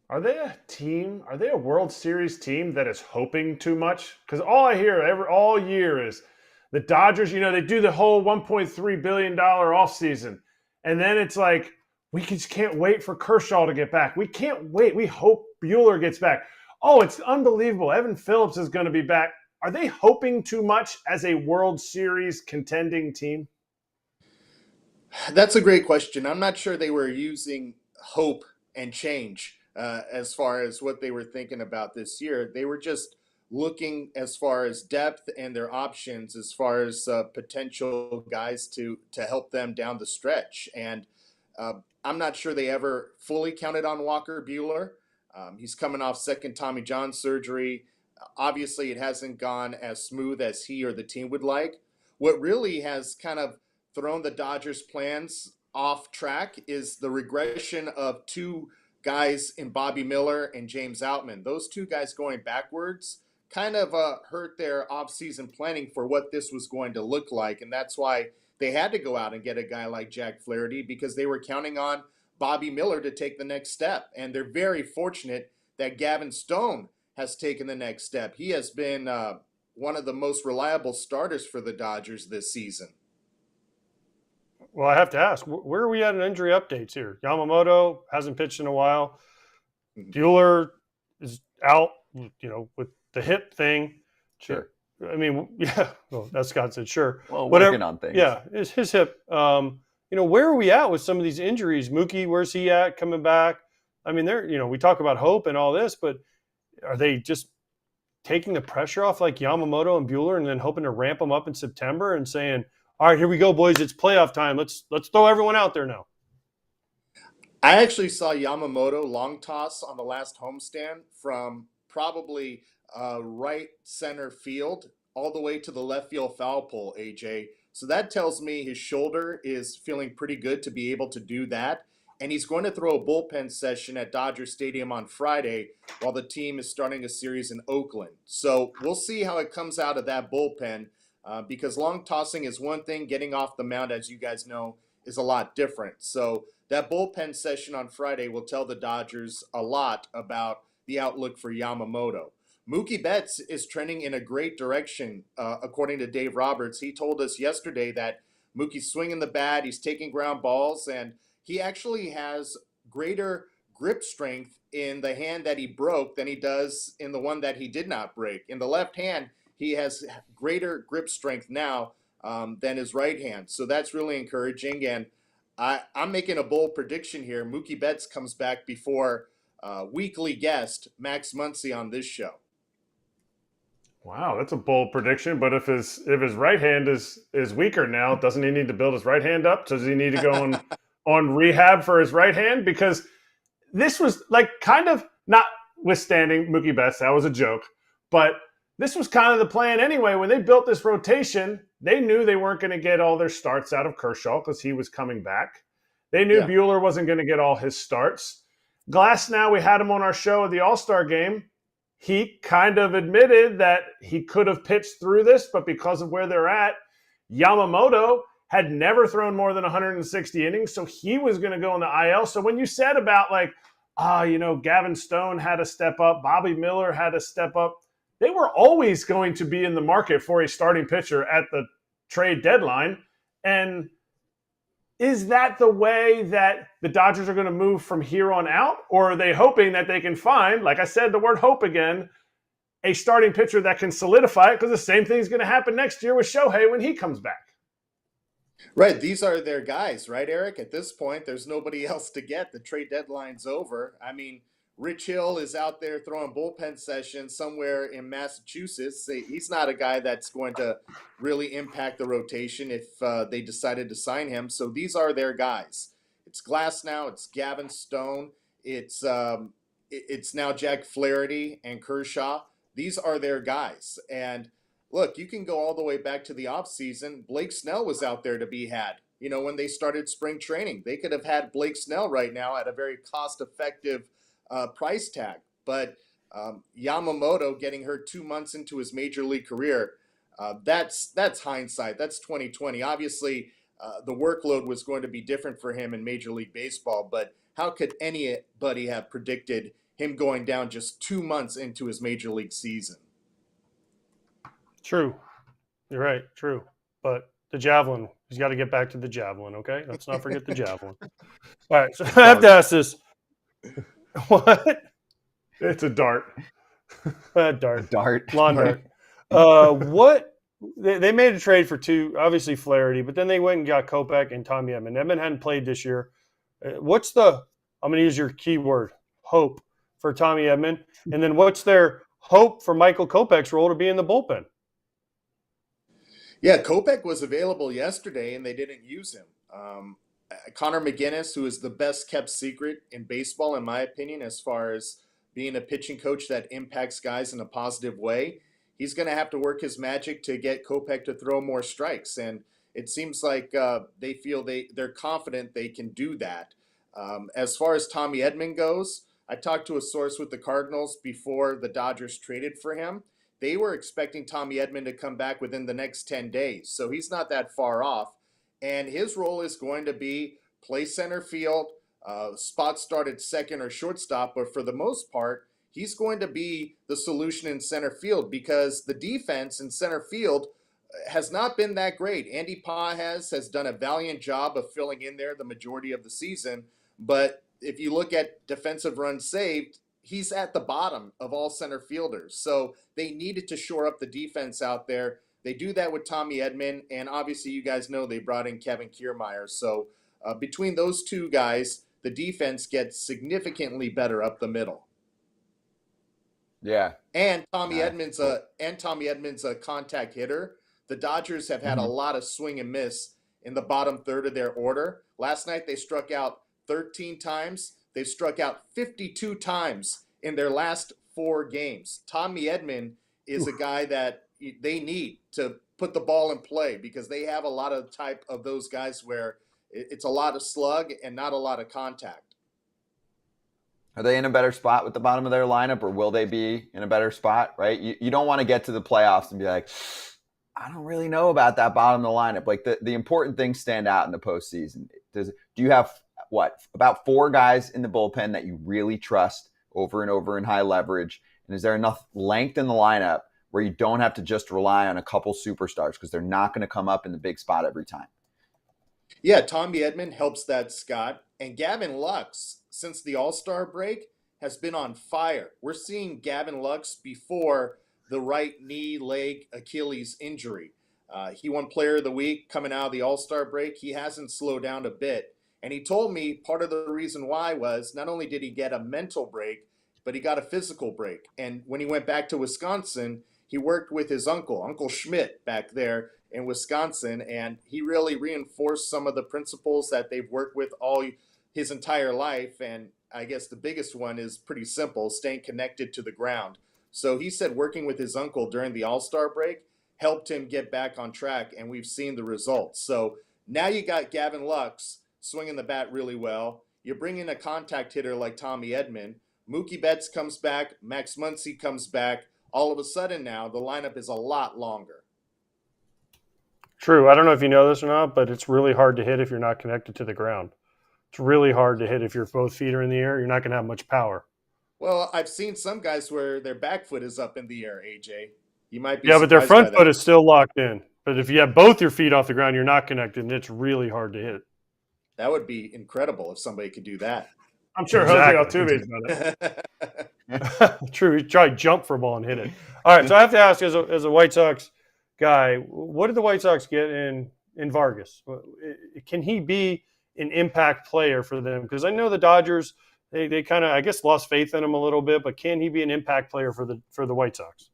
Are they a team? Are they a World Series team that is hoping too much? Because all I hear all year is the Dodgers, they do the whole $1.3 billion offseason. And then it's like, we just can't wait for Kershaw to get back. We can't wait. We hope Buehler gets back. Oh, it's unbelievable. Evan Phillips is going to be back. Are they hoping too much as a World Series contending team? That's a great question. I'm not sure they were using hope and change as far as what they were thinking about this year. They were just looking as far as depth and their options as far as potential guys to help them down the stretch. And I'm not sure they ever fully counted on Walker Buehler. He's coming off second Tommy John surgery. Obviously, it hasn't gone as smooth as he or the team would like. What really has kind of thrown the Dodgers' plans off track is the regression of 2 guys in Bobby Miller and James Outman. Those 2 guys going backwards kind of hurt their offseason planning for what this was going to look like. And that's why they had to go out and get a guy like Jack Flaherty, because they were counting on Bobby Miller to take the next step. And they're very fortunate that Gavin Stone has taken the next step. He has been one of the most reliable starters for the Dodgers this season. Well, I have to ask, where are we at in injury updates here? Yamamoto hasn't pitched in a while. Buehler is out, with the hip thing. Sure. I mean, yeah. Well, as Scott said, sure. Well, whatever. Working on things. Yeah, it's his hip. Where are we at with some of these injuries? Mookie, where's he at coming back? I mean, we talk about hope and all this, but are they just taking the pressure off like Yamamoto and Buehler and then hoping to ramp them up in September and saying, all right, here we go, boys. It's playoff time. Let's throw everyone out there now. I actually saw Yamamoto long toss on the last homestand from probably right center field all the way to the left field foul pole, AJ. So that tells me his shoulder is feeling pretty good to be able to do that. And he's going to throw a bullpen session at Dodger Stadium on Friday while the team is starting a series in Oakland. So we'll see how it comes out of that bullpen. Because long tossing is one thing, getting off the mound, as you guys know, is a lot different. So that bullpen session on Friday will tell the Dodgers a lot about the outlook for Yamamoto. Mookie Betts is trending in a great direction, according to Dave Roberts. He told us yesterday that Mookie's swinging the bat, he's taking ground balls, and he actually has greater grip strength in the hand that he broke than he does in the one that he did not break. In the left hand, he has greater grip strength now than his right hand. So that's really encouraging. And I'm making a bold prediction here. Mookie Betts comes back before weekly guest Max Muncy on this show. Wow, that's a bold prediction. But if his right hand is weaker now, doesn't he need to build his right hand up? Does he need to go on rehab for his right hand? Because this was like kind of, notwithstanding Mookie Betts, that was a joke, but this was kind of the plan anyway. When they built this rotation, they knew they weren't going to get all their starts out of Kershaw because he was coming back. They knew Buehler wasn't going to get all his starts. Glasnow, we had him on our show at the All-Star game. He kind of admitted that he could have pitched through this, but because of where they're at, Yamamoto had never thrown more than 160 innings, so he was going to go on the IL. So when you said about Gavin Stone had to step up, Bobby Miller had to step up, they were always going to be in the market for a starting pitcher at the trade deadline. And is that the way that the Dodgers are going to move from here on out? Or are they hoping that they can find, like I said, the word hope again, a starting pitcher that can solidify it? Because the same thing is going to happen next year with Shohei when he comes back. Right. These are their guys, right, Eric? At this point, there's nobody else to get. The trade deadline's over. I mean, Rich Hill is out there throwing bullpen sessions somewhere in Massachusetts. He's not a guy that's going to really impact the rotation if they decided to sign him. So these are their guys. It's Glasnow, it's Gavin Stone, it's now Jack Flaherty and Kershaw. These are their guys. And look, you can go all the way back to the offseason. Blake Snell was out there to be had. When they started spring training, they could have had Blake Snell right now at a very cost-effective price tag. But Yamamoto getting hurt 2 months into his major league career, that's hindsight. That's 2020. Obviously, the workload was going to be different for him in Major League Baseball, but how could anybody have predicted him going down just 2 months into his major league season? True. You're right. True. But the javelin, he's got to get back to the javelin, okay? Let's not forget the javelin. All right. So I have to ask this. What? It's a dart. Dart. Dart. Lawn dart. What? They made a trade for two, obviously Flaherty, but then they went and got Kopech and Tommy Edman. Edman hadn't played this year. What's the, I'm going to use your keyword, hope for Tommy Edman? And then what's their hope for Michael Kopech's role to be in the bullpen? Yeah, Kopech was available yesterday, and they didn't use him. Connor McGinnis, who is the best kept secret in baseball, in my opinion, as far as being a pitching coach that impacts guys in a positive way, he's going to have to work his magic to get Kopech to throw more strikes. And it seems like they feel they're confident they can do that. As far as Tommy Edman goes, I talked to a source with the Cardinals before the Dodgers traded for him. They were expecting Tommy Edman to come back within the next 10 days, so he's not that far off. And his role is going to be play center field, spot start at second or shortstop, but for the most part, he's going to be the solution in center field because the defense in center field has not been that great. Andy Pah has done a valiant job of filling in there the majority of the season, but if you look at defensive runs saved, he's at the bottom of all center fielders. So they needed to shore up the defense out there. They do that with Tommy Edman, and obviously you guys know they brought in Kevin Kiermaier. So between those two guys, the defense gets significantly better up the middle. Yeah. And Tommy Edman's a contact hitter. The Dodgers have had a lot of swing and miss in the bottom third of their order. Last night they struck out 13 times. They've struck out 52 times in their last 4 games. Tommy Edman is a guy that they need to put the ball in play because they have a lot of type of those guys where it's a lot of slug and not a lot of contact. Are they in a better spot with the bottom of their lineup, or will they be in a better spot, right? You don't want to get to the playoffs and be like, I don't really know about that bottom of the lineup. Like the important things stand out in the postseason. Do you have about 4 guys in the bullpen that you really trust over and over in high leverage? And is there enough length in the lineup where you don't have to just rely on a couple superstars because they're not going to come up in the big spot every time? Yeah, Tommy Edman helps that, Scott. And Gavin Lux, since the All-Star break, has been on fire. We're seeing Gavin Lux before the right knee, leg, Achilles injury. He won Player of the Week coming out of the All-Star break. He hasn't slowed down a bit. And he told me part of the reason why was not only did he get a mental break, but he got a physical break. And when he went back to Wisconsin, he worked with his Uncle Schmidt back there in Wisconsin, and he really reinforced some of the principles that they've worked with all his entire life. And I guess the biggest one is pretty simple, staying connected to the ground. So he said working with his uncle during the All-Star break helped him get back on track, and we've seen the results. So now you got Gavin Lux swinging the bat really well. You bring in a contact hitter like Tommy Edman. Mookie Betts comes back. Max Muncy comes back. All of a sudden now the lineup is a lot longer. True. I don't know if you know this or not, but it's really hard to hit if you're not connected to the ground. It's really hard to hit if your both feet are in the air. You're not going to have much power. Well, I've seen some guys where their back foot is up in the air, AJ. You might be but their surprised front by foot that. is still locked in. But if you have both your feet off the ground, you're not connected, and it's really hard to hit. That would be incredible if somebody could do that. I'm sure Exactly. Jose Altuve's done it. True. He tried to jump for a ball and hit it. All right, so I have to ask, as a White Sox guy, what did the White Sox get in Vargas? Can he be an impact player for them? Because I know the Dodgers, they kind of, I guess, lost faith in him a little bit, but can he be an impact player for the White Sox?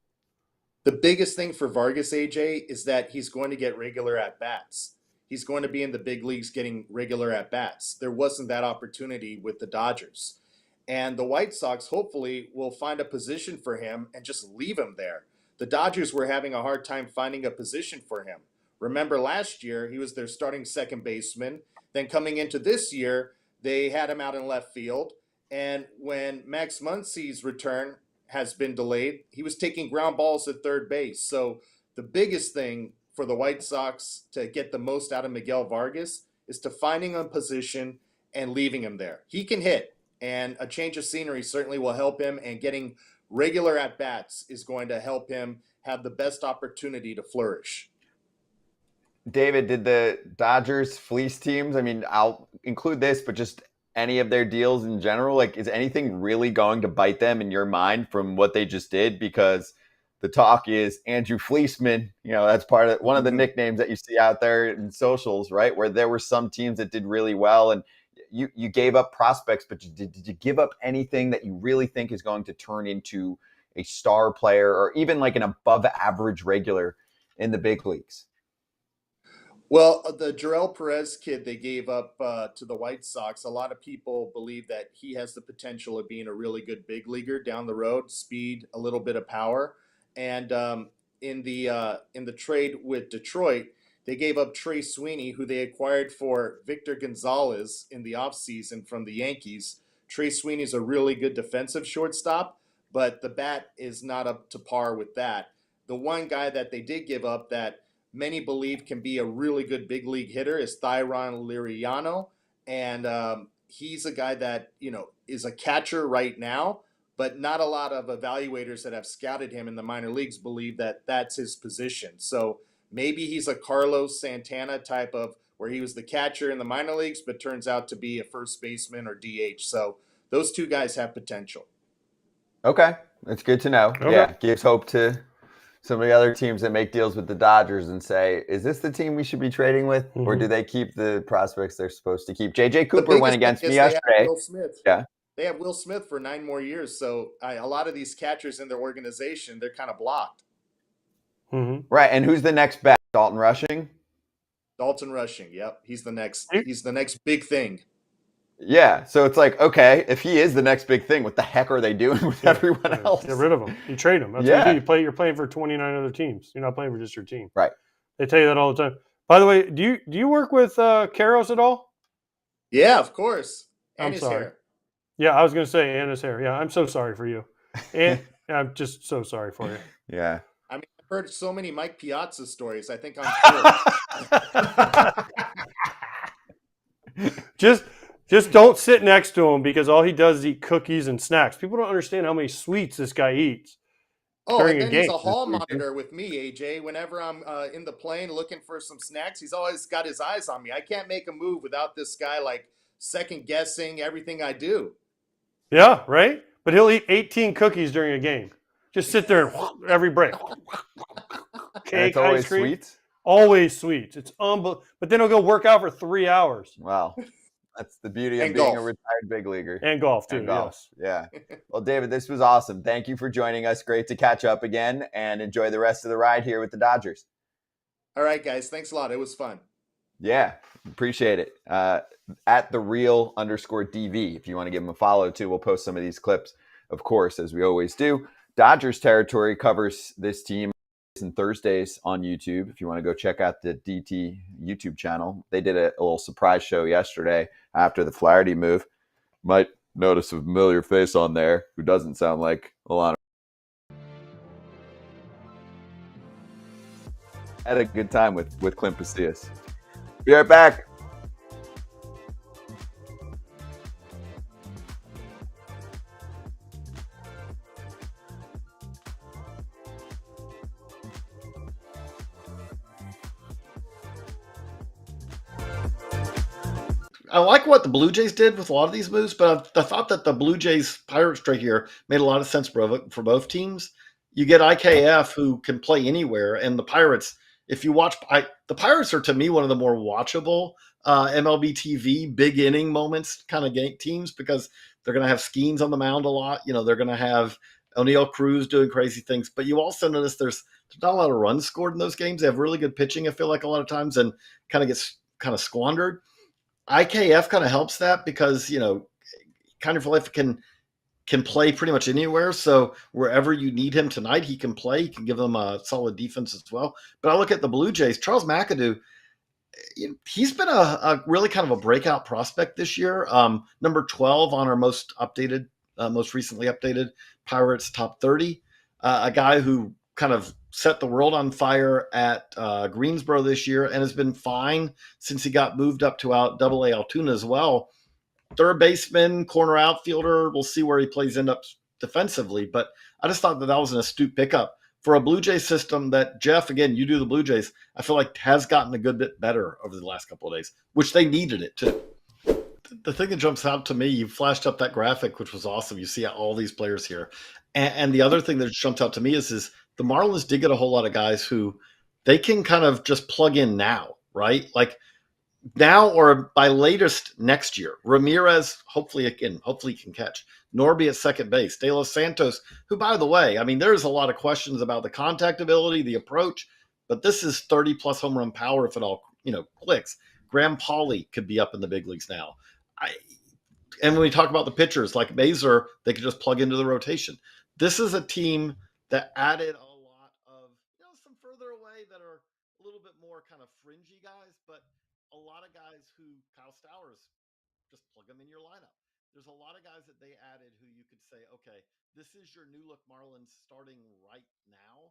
The biggest thing for Vargas, AJ, is that he's going to get regular at-bats. He's going to be in the big leagues getting regular at-bats. There wasn't that opportunity with the Dodgers. And the White Sox hopefully will find a position for him and just leave him there. the Dodgers were having a hard time finding a position for him. Remember last year, he was their starting second baseman. Then coming into this year, they had him out in left field. And when Max Muncy's return has been delayed, he was taking ground balls at third base. So the biggest thing for the White Sox to get the most out of Miguel Vargas is to finding a position and leaving him there. He can hit, and a change of scenery certainly will help him, and getting regular at-bats is going to help him have the best opportunity to flourish. David, did the Dodgers fleece teams? I mean, I'll include this, but just any of their deals in general, like, is anything really going to bite them in your mind from what they just did? Because the talk is Andrew Fleeceman, that's part of one of the nicknames that you see out there in socials, right? Where there were some teams that did really well, and you gave up prospects, but did you give up anything that you really think is going to turn into a star player or even like an above average regular in the big leagues? Well, the Jarrell Perez kid they gave up to the White Sox, a lot of people believe that he has the potential of being a really good big leaguer down the road, speed, a little bit of power. And in the trade with Detroit, they gave up Trey Sweeney, who they acquired for Victor Gonzalez in the offseason from the Yankees. Trey Sweeney's a really good defensive shortstop, but the bat is not up to par with that. The one guy that they did give up that many believe can be a really good big league hitter is Thyron Liriano. And he's a guy that, is a catcher right now, but not a lot of evaluators that have scouted him in the minor leagues believe that that's his position. So maybe he's a Carlos Santana type of where he was the catcher in the minor leagues, but turns out to be a first baseman or DH. So those two guys have potential. Okay. That's good to know. Okay. Yeah. Gives hope to some of the other teams that make deals with the Dodgers and say, is this the team we should be trading with? Mm-hmm. Or do they keep the prospects they're supposed to keep? JJ Cooper went against me yesterday. Will Smith. Yeah. They have Will Smith for 9 more years. So a lot of these catchers in their organization, they're kind of blocked. Mm-hmm. Right. And who's the next bat? Dalton Rushing? Dalton Rushing. Yep. He's the next big thing. Yeah. So it's like, okay, if he is the next big thing, what the heck are they doing with everyone else? Get rid of him. You trade him. That's what you do. You're playing for 29 other teams. You're not playing for just your team. Right. They tell you that all the time. By the way, do you work with Karros at all? Yeah, of course. And I'm his sorry. hair. Yeah, I was going to say, and his hair. Yeah, I'm so sorry for you. And I'm just so sorry for you. Yeah. I mean, I've heard so many Mike Piazza stories. I think I'm sure. Just don't sit next to him because all he does is eat cookies and snacks. People don't understand how many sweets this guy eats. And then he's a hall monitor with me, AJ. Whenever I'm in the plane looking for some snacks, he's always got his eyes on me. I can't make a move without this guy second guessing everything I do. Yeah, right? But he'll eat 18 cookies during a game. Just sit there and every break. Cake, always ice cream. Sweets? Always sweets. It's unbelievable. But then he'll go work out for 3 hours. Wow. That's the beauty of And being golf. a retired big leaguer. And golf, too. And golf. Yes. Yeah. Well, David, this was awesome. Thank you for joining us. Great to catch up again and enjoy the rest of the ride here with the Dodgers. All right, guys. Thanks a lot. It was fun. Yeah. Appreciate it. At @thereal_DV, if you want to give him a follow too. We'll post some of these clips, of course, as we always do. Dodgers Territory covers this team on Thursdays on YouTube. If you want to go check out the DT YouTube channel, they did a little surprise show yesterday after the Flaherty move. Might notice a familiar face on there who doesn't sound like Alana. Had a good time with Clint Pasillas. Be right back. I like what the Blue Jays did with a lot of these moves, but I thought that the Blue Jays Pirates trade here made a lot of sense for both teams. You get IKF who can play anywhere, and the Pirates, if you watch, the Pirates are to me one of the more watchable MLB TV big inning moments kind of teams because they're going to have Skeens on the mound a lot. They're going to have O'Neal Cruz doing crazy things, but you also notice there's not a lot of runs scored in those games. They have really good pitching, I feel like, a lot of times, and kind of gets kind of squandered. IKF kind of helps that because, Kind of Life can can play pretty much anywhere. So wherever you need him tonight, he can play. He can give them a solid defense as well. But I look at the Blue Jays. Charles McAdoo, he's been a really kind of a breakout prospect this year. Number 12 on our most recently updated Pirates top 30. A guy who kind of set the world on fire at Greensboro this year and has been fine since he got moved up to Double-A Altoona as well. Third baseman, corner outfielder. We'll see where he end up defensively. But I just thought that was an astute pickup for a Blue Jays system that, Jeff, again, you do the Blue Jays, I feel like has gotten a good bit better over the last couple of days, which they needed it too. The thing that jumps out to me, you flashed up that graphic, which was awesome. You see all these players here. And the other thing that jumped out to me is the Marlins did get a whole lot of guys who they can kind of just plug in now, right? Like now or by latest next year. Ramirez, hopefully he can catch. Norby at second base. De Los Santos, who, by the way, I mean, there's a lot of questions about the contact ability, the approach, but this is 30-plus home run power if it all, clicks. Graham Pauley could be up in the big leagues now. And when we talk about the pitchers, like Mazur, they could just plug into the rotation. This is a team that added a lot of, some further away that are a little bit more kind of fringy guys, but a lot of guys who Kyle Stowers, just plug them in your lineup. There's a lot of guys that they added who you could say, okay, this is your new look Marlins starting right now.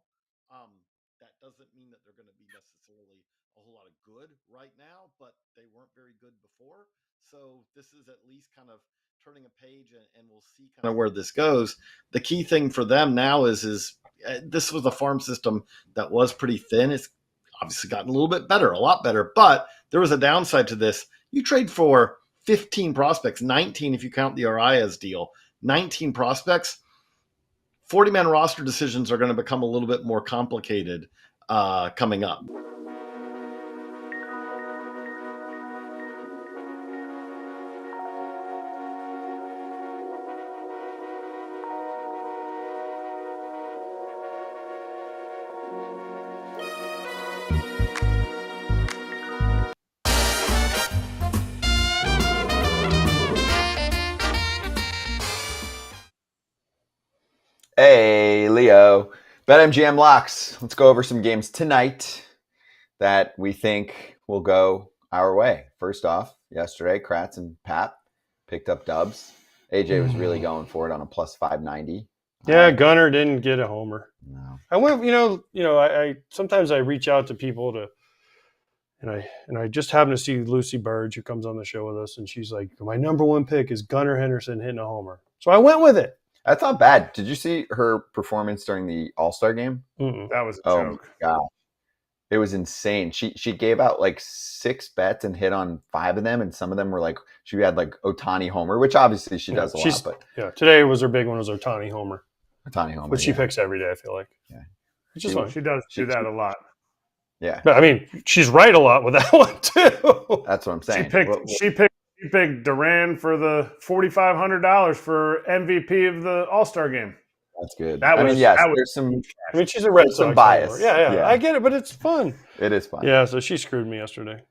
That doesn't mean that they're going to be necessarily a whole lot of good right now, but they weren't very good before. So this is at least kind of turning a page, and we'll see kind of where this goes. The key thing for them now is this was a farm system that was pretty thin. It's obviously gotten a little bit better, a lot better, but there was a downside to this. You trade for 15 prospects, 19 if you count the Arias deal, 19 prospects. 40-man roster decisions are going to become a little bit more complicated coming up. Hey, Leo. BetMGM locks. Let's go over some games tonight that we think will go our way. First off, yesterday, Kratz and Pat picked up dubs. AJ was really going for it on a plus 590. Yeah, Gunnar didn't get a homer. No. I went, I sometimes I reach out to people and I just happen to see Lucy Burge, who comes on the show with us, and she's like, my number one pick is Gunnar Henderson hitting a homer. So I went with it. That's not bad. Did you see her performance during the All-Star game? Mm-mm. That was a Oh joke. my God. It was insane. She gave out like 6 bets and hit on 5 of them, and some of them were like she had like Ohtani homer, which obviously she does a lot. But today was her big one, was Ohtani homer. Ohtani homer, which she picks every day, I feel like. Yeah. It's just fun. She does do that a lot. Yeah. But I mean, she's right a lot with that one too. That's what I'm saying. She picked Duran for the $4,500 for MVP of the All-Star game. That's good. There's some. I mean, she's a Red Sox bias. Yeah, I get it, but it's fun. It is fun. Yeah, so she screwed me yesterday.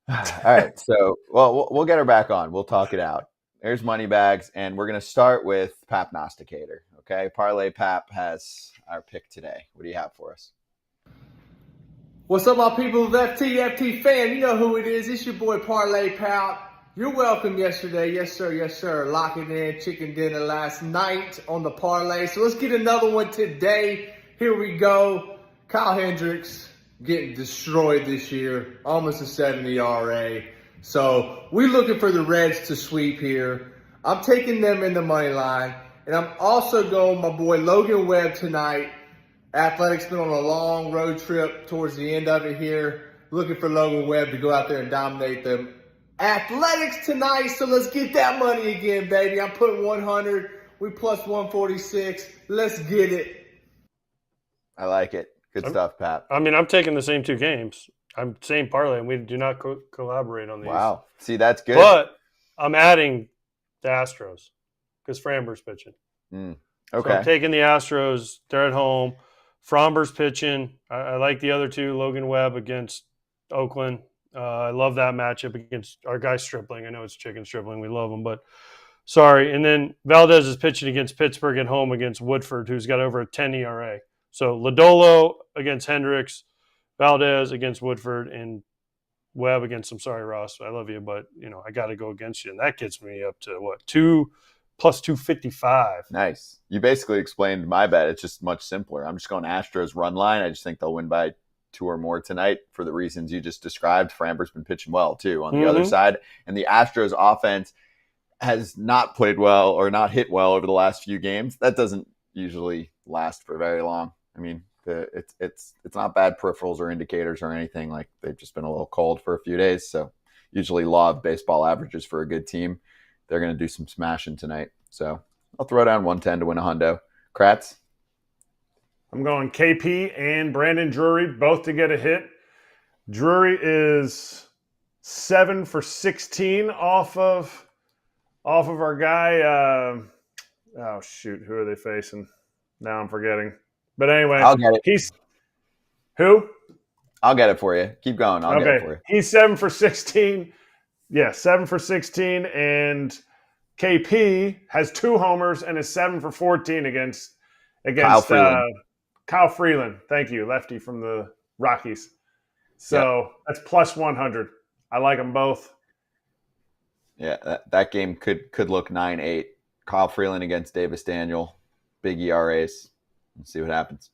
All right, so we'll get her back on. We'll talk it out. There's money bags, and we're gonna start with Pap Nosticator. Okay, Parlay Pap has our pick today. What do you have for us? What's up, my people of FT fam? You know who it is. It's your boy Parlay Pap. You're welcome yesterday. Yes, sir. Locking in chicken dinner last night on the parlay. So let's get another one today. Here we go. Kyle Hendricks getting destroyed this year. Almost a 70 RA. So we're looking for the Reds to sweep here. I'm taking them in the money line. And I'm also going my boy Logan Webb tonight. Athletics been on a long road trip towards the end of it here. Looking for Logan Webb to go out there and dominate them Athletics tonight, so let's get that money again, baby. I'm putting 100. We plus 146. Let's get it. I like it. Good stuff, Pat. I mean, I'm taking the same 2 games. I'm same parlay, and we do not collaborate on these. Wow. See, that's good. But I'm adding the Astros because Framber's pitching. Okay. So I'm taking the Astros. They're at home. Framber's pitching. I like the other 2, Logan Webb against Oakland. I love that matchup against our guy Stripling. I know it's Chicken Stripling. We love him. But Sorry. And then Valdez is pitching against Pittsburgh at home against Woodford, who's got over a 10 ERA. So Lodolo against Hendricks, Valdez against Woodford, and Webb against, I'm sorry, Ross, I love you, but, I got to go against you. And that gets me up to, what, 2 plus 255. Nice. You basically explained my bet. It's just much simpler. I'm just going Astros run line. I just think they'll win by 2 or more tonight for the reasons you just described. Framber's been pitching well, too, on the other side. And the Astros offense has not played well or not hit well over the last few games. That doesn't usually last for very long. I mean, it's not bad peripherals or indicators or anything. Like, they've just been a little cold for a few days. So usually law of baseball averages for a good team. They're going to do some smashing tonight. So I'll throw down 110 to win a hundo. Kratz? I'm going KP and Brandon Drury, both to get a hit. Drury is 7 for 16 off of our guy. Oh, shoot. Who are they facing? Now I'm forgetting. But anyway, I'll get it. He's who? I'll get it for you. Keep going. I'll get it for you. He's 7 for 16. Yeah, 7 for 16. And KP has 2 homers and is 7 for 14 against Kyle Freeland. Thank you, lefty from the Rockies. So That's plus 100. I like them both. Yeah, that game could look 9-8. Kyle Freeland against Davis Daniel. Big ERAs. Let's see what happens.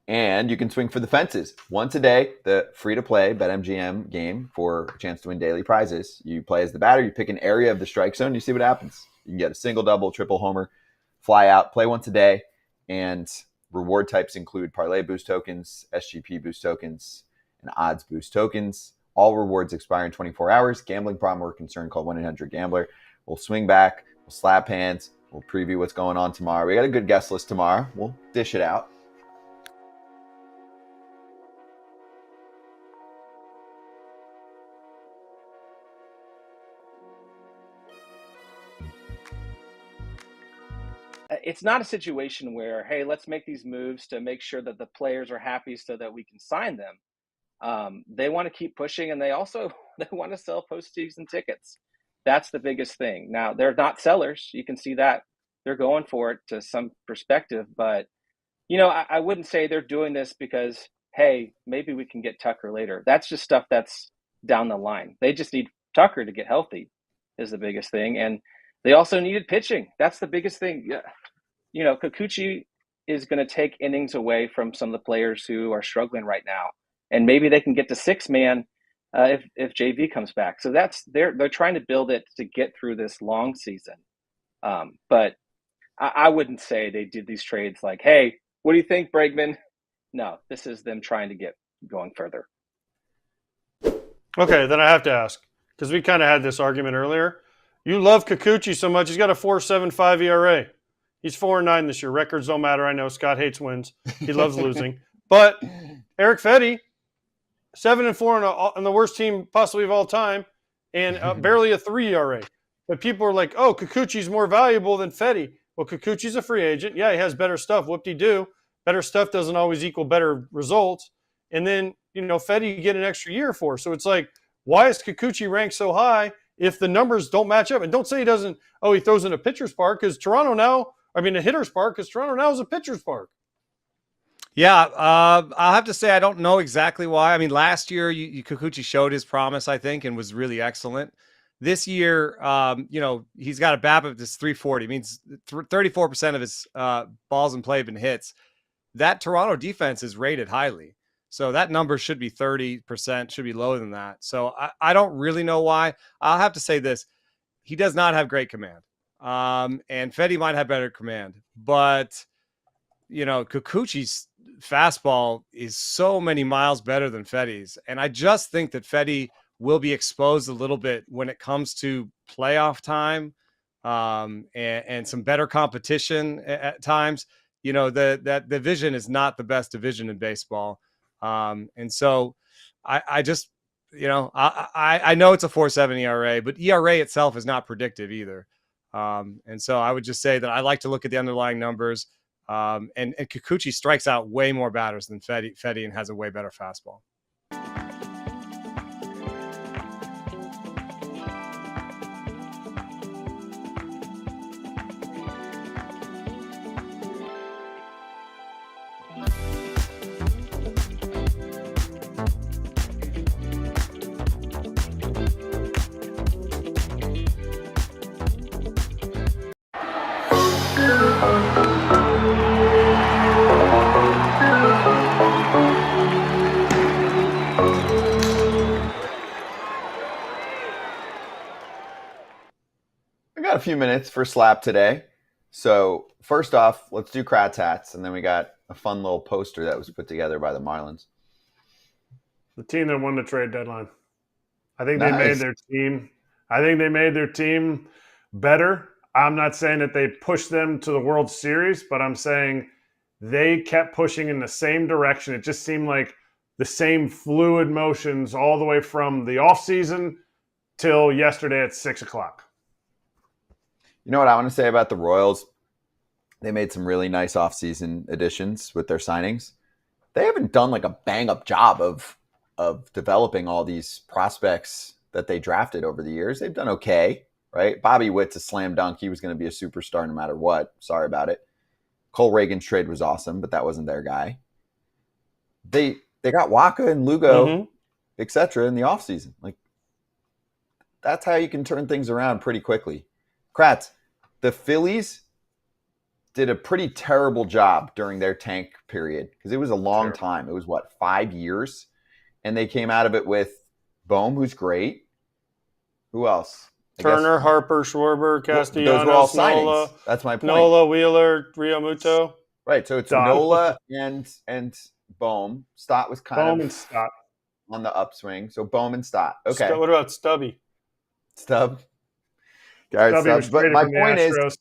And you can swing for the fences. Once a day, the free-to-play BetMGM game for a chance to win daily prizes. You play as the batter. You pick an area of the strike zone. You see what happens. You can get a single, double, triple homer, fly out, play once a day. And reward types include parlay boost tokens, SGP boost tokens, and odds boost tokens. All rewards expire in 24 hours. Gambling problem or concern, call 1-800-GAMBLER. We'll swing back. We'll slap hands. We'll preview what's going on tomorrow. We got a good guest list tomorrow. We'll dish it out. It's not a situation where, hey, let's make these moves to make sure that the players are happy so that we can sign them. They want to keep pushing, and they want to sell postseason tickets. That's the biggest thing. Now, they're not sellers. You can see that. They're going for it to some perspective. But, I wouldn't say they're doing this because, hey, maybe we can get Tucker later. That's just stuff that's down the line. They just need Tucker to get healthy is the biggest thing. And they also needed pitching. That's the biggest thing. Kikuchi is going to take innings away from some of the players who are struggling right now. And maybe they can get to 6-man if JV comes back. So they're trying to build it to get through this long season. But I wouldn't say they did these trades like, hey, what do you think, Bregman? No, this is them trying to get going further. Okay, then I have to ask, because we kind of had this argument earlier. You love Kikuchi so much. He's got a 4.75 ERA. He's 4-9 this year. Records don't matter. I know Scott hates wins. He loves losing. But Eric Fetty, 7-4 on the worst team possibly of all time, and barely a 3 ERA. But people are like, oh, Kikuchi's more valuable than Fetty. Well, Kikuchi's a free agent. Yeah, he has better stuff. Whoop-de-doo. Better stuff doesn't always equal better results. And then, Fetty you get an extra year for. So it's like, why is Kikuchi ranked so high if the numbers don't match up? And don't say he doesn't, he throws in a pitcher's park because a hitter's park because Toronto now is a pitcher's park. Yeah, I'll have to say I don't know exactly why. I mean, last year Kikuchi showed his promise, I think, and was really excellent. This year, he's got a BABIP that's 340. It means 34% of his balls in play have been hits. That Toronto defense is rated highly. So that number should be 30%, should be lower than that. So I don't really know why. I'll have to say this. He does not have great command. And Fetty might have better command. But, Kikuchi's fastball is so many miles better than Fetty's. And I just think that Fetty will be exposed a little bit when it comes to playoff time and some better competition at times. That division is not the best division in baseball. And so I just, I know it's a 4.7 ERA, but ERA itself is not predictive either. And so I would just say that I like to look at the underlying numbers. And Kikuchi strikes out way more batters than Fetty and has a way better fastball. We got a few minutes for Slap today. So first off, let's do Kratz hats, and then we got a fun little poster that was put together by the Marlins. The team that won the trade deadline. I think Nice. they made their team. I think they made their team better. I'm not saying that they pushed them to the World Series, but I'm saying they kept pushing in the same direction. It just seemed like the same fluid motions all the way from the offseason till yesterday at 6 o'clock. You know what I want to say about the Royals? They made some really nice offseason additions with their signings. They haven't done like a bang-up job of developing all these prospects that they drafted over the years. They've done okay, right? Bobby Witt's a slam dunk. He was going to be a superstar no matter what. Sorry about it. Cole Reagan's trade was awesome, but that wasn't their guy. They got Waka and Lugo, et cetera, in the offseason. Like, that's how you can turn things around pretty quickly. Kratz, the Phillies did a pretty terrible job during their tank period because it was a long time. It was, 5 years? And they came out of it with Bohm, who's great. Who else? Turner, Harper, Schwarber, Castellanos, those were all signings. Nola. That's my point. Nola, Wheeler, Rio Muto. Right, so it's Nola and Bohm. Stott was kind of on the upswing. So Bohm and Stott. Okay. What about Stubby? Stubb. Garrett Stubbs. But my point is,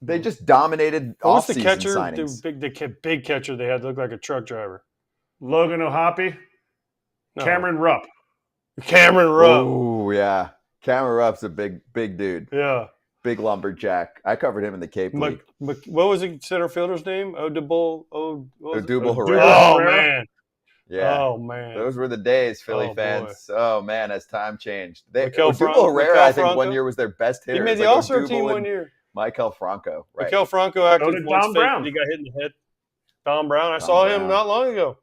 they just dominated What was the offseason catcher? signings. The big catcher they had looked like a truck driver. Logan O'Hoppe. No. Cameron Rupp. Oh, yeah. Cameron Rupp's a big dude. Yeah. Big lumberjack. I covered him in the Cape League. What was the center fielder's name? Odubel Herrera. Oh, man. Yeah. Oh, man. Those were the days, Philly fans. Boy. Oh, man, as time changed. Odubel Herrera, I think, one year was their best hitter. He made the All-Star team one year. Michael Franco. Right. Michael Franco actually Tom Brown. He got hit in the head. Tom Brown. I saw him not long ago.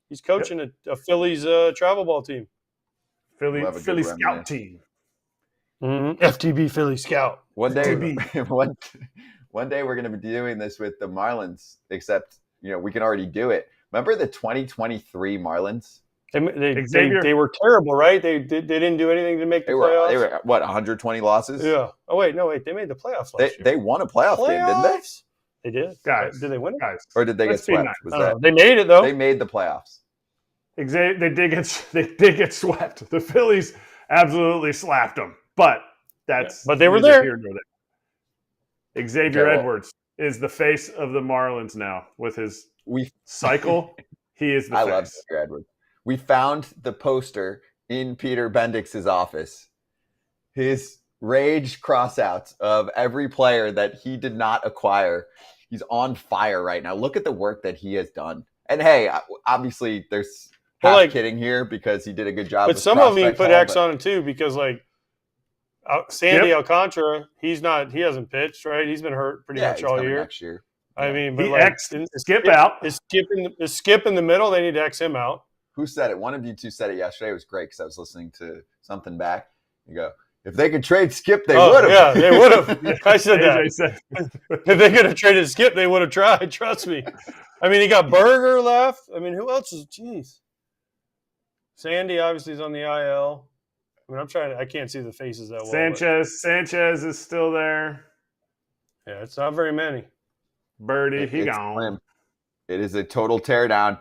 He's coaching a Phillies travel ball team. Philly scout team. FTB Philly Scout. One day we're going to be doing this with the Marlins, except, we can already do it. Remember the 2023 Marlins? They were terrible, right? They didn't do anything to make the playoffs. They were 120 losses? Yeah. Oh, wait. They made the playoffs last year. They won a playoff game, didn't they? They did. Guys. Did they win it? Guys. Or did they get swept? They made it, though. They made the playoffs. They did get swept. The Phillies absolutely slapped them. But but they were there. Xavier Edwards is the face of the Marlins now with his cycle. He is the face. I love Xavier Edwards. We found the poster in Peter Bendix's office. His rage crossouts of every player that he did not acquire. He's on fire right now. Look at the work that he has done. And hey, obviously there's kidding here because he did a good job. But some of them he put X on it too because Sandy Alcantara, he hasn't pitched, right? He's been hurt pretty much all year. Next year. I mean, but Skip out. Is Skip in the middle? They need to X him out. Who said it? One of you two said it yesterday. It was great because I was listening to something back. You go, if they could trade Skip, they would have. Yeah, they would have. I said that. If they could have traded Skip, they would have tried. Trust me. I mean, he got Berger left. I mean, who else is? Jeez. Sandy obviously is on the IL. I mean, I can't see the faces that well. Sanchez is still there. Yeah, it's not very many. Birdie, he gone. It is a total teardown.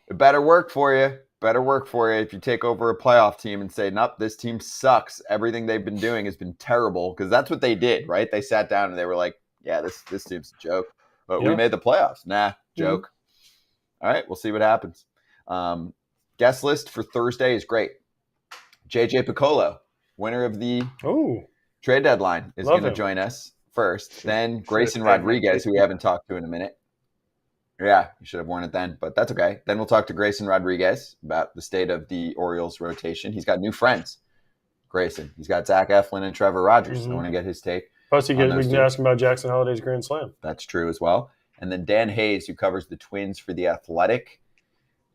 It better work for you. If you take over a playoff team and say, nope, this team sucks. Everything they've been doing has been terrible. Because that's what they did, right? They sat down and they were like, yeah, this team's a joke. But we made the playoffs. Nah, joke. Mm-hmm. All right, we'll see what happens. Guest list for Thursday is great. JJ Piccolo, winner of the trade deadline, is going to join us first. Then Grayson Rodriguez, who we haven't talked to in a minute. Yeah, you should have worn it then, but that's okay. Then we'll talk to Grayson Rodriguez about the state of the Orioles rotation. He's got new friends, Grayson. He's got Zach Eflin and Trevor Rogers. I want to get his take. Plus, we can ask him about Jackson Holliday's Grand Slam. That's true as well. And then Dan Hayes, who covers the Twins for The Athletic,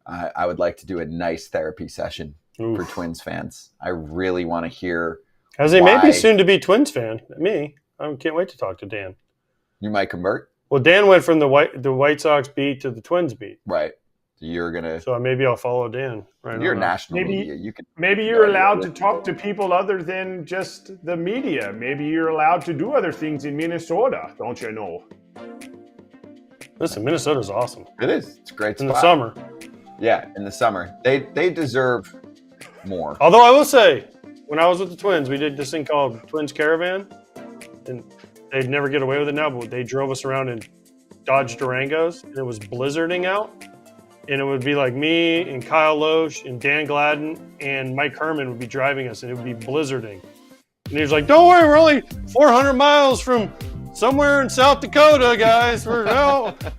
I would like to do a nice therapy session for Twins fans. I really want to hear. As a maybe soon to be Twins fan, me, I can't wait to talk to Dan. You might convert. Well, Dan went from the White Sox beat to the Twins beat. Right. So you're gonna. So maybe I'll follow Dan. Right. You're national media. You can. Maybe you're allowed to talk to people other than just the media. Maybe you're allowed to do other things in Minnesota. Don't you know? Listen, Minnesota's awesome. It is. It's a great in spot. the summer. Yeah, in the summer. They deserve more. Although I will say, when I was with the Twins, we did this thing called Twins Caravan, and they'd never get away with it now, but they drove us around in Dodge Durangos, and it was blizzarding out, and it would be like me and Kyle Loesch and Dan Gladden and Mike Herman would be driving us, and it would be blizzarding. And he was like, "Don't worry, we're only 400 miles from somewhere in South Dakota, guys. We're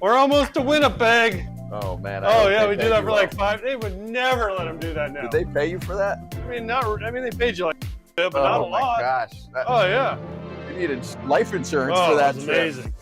almost to Winnipeg." Oh man! Oh yeah, we did that for like 5. They would never let them do that now. Did they pay you for that? I mean, they paid you like, but not a lot. Oh my gosh! Oh yeah. You needed life insurance Oh, for that it was trip. amazing.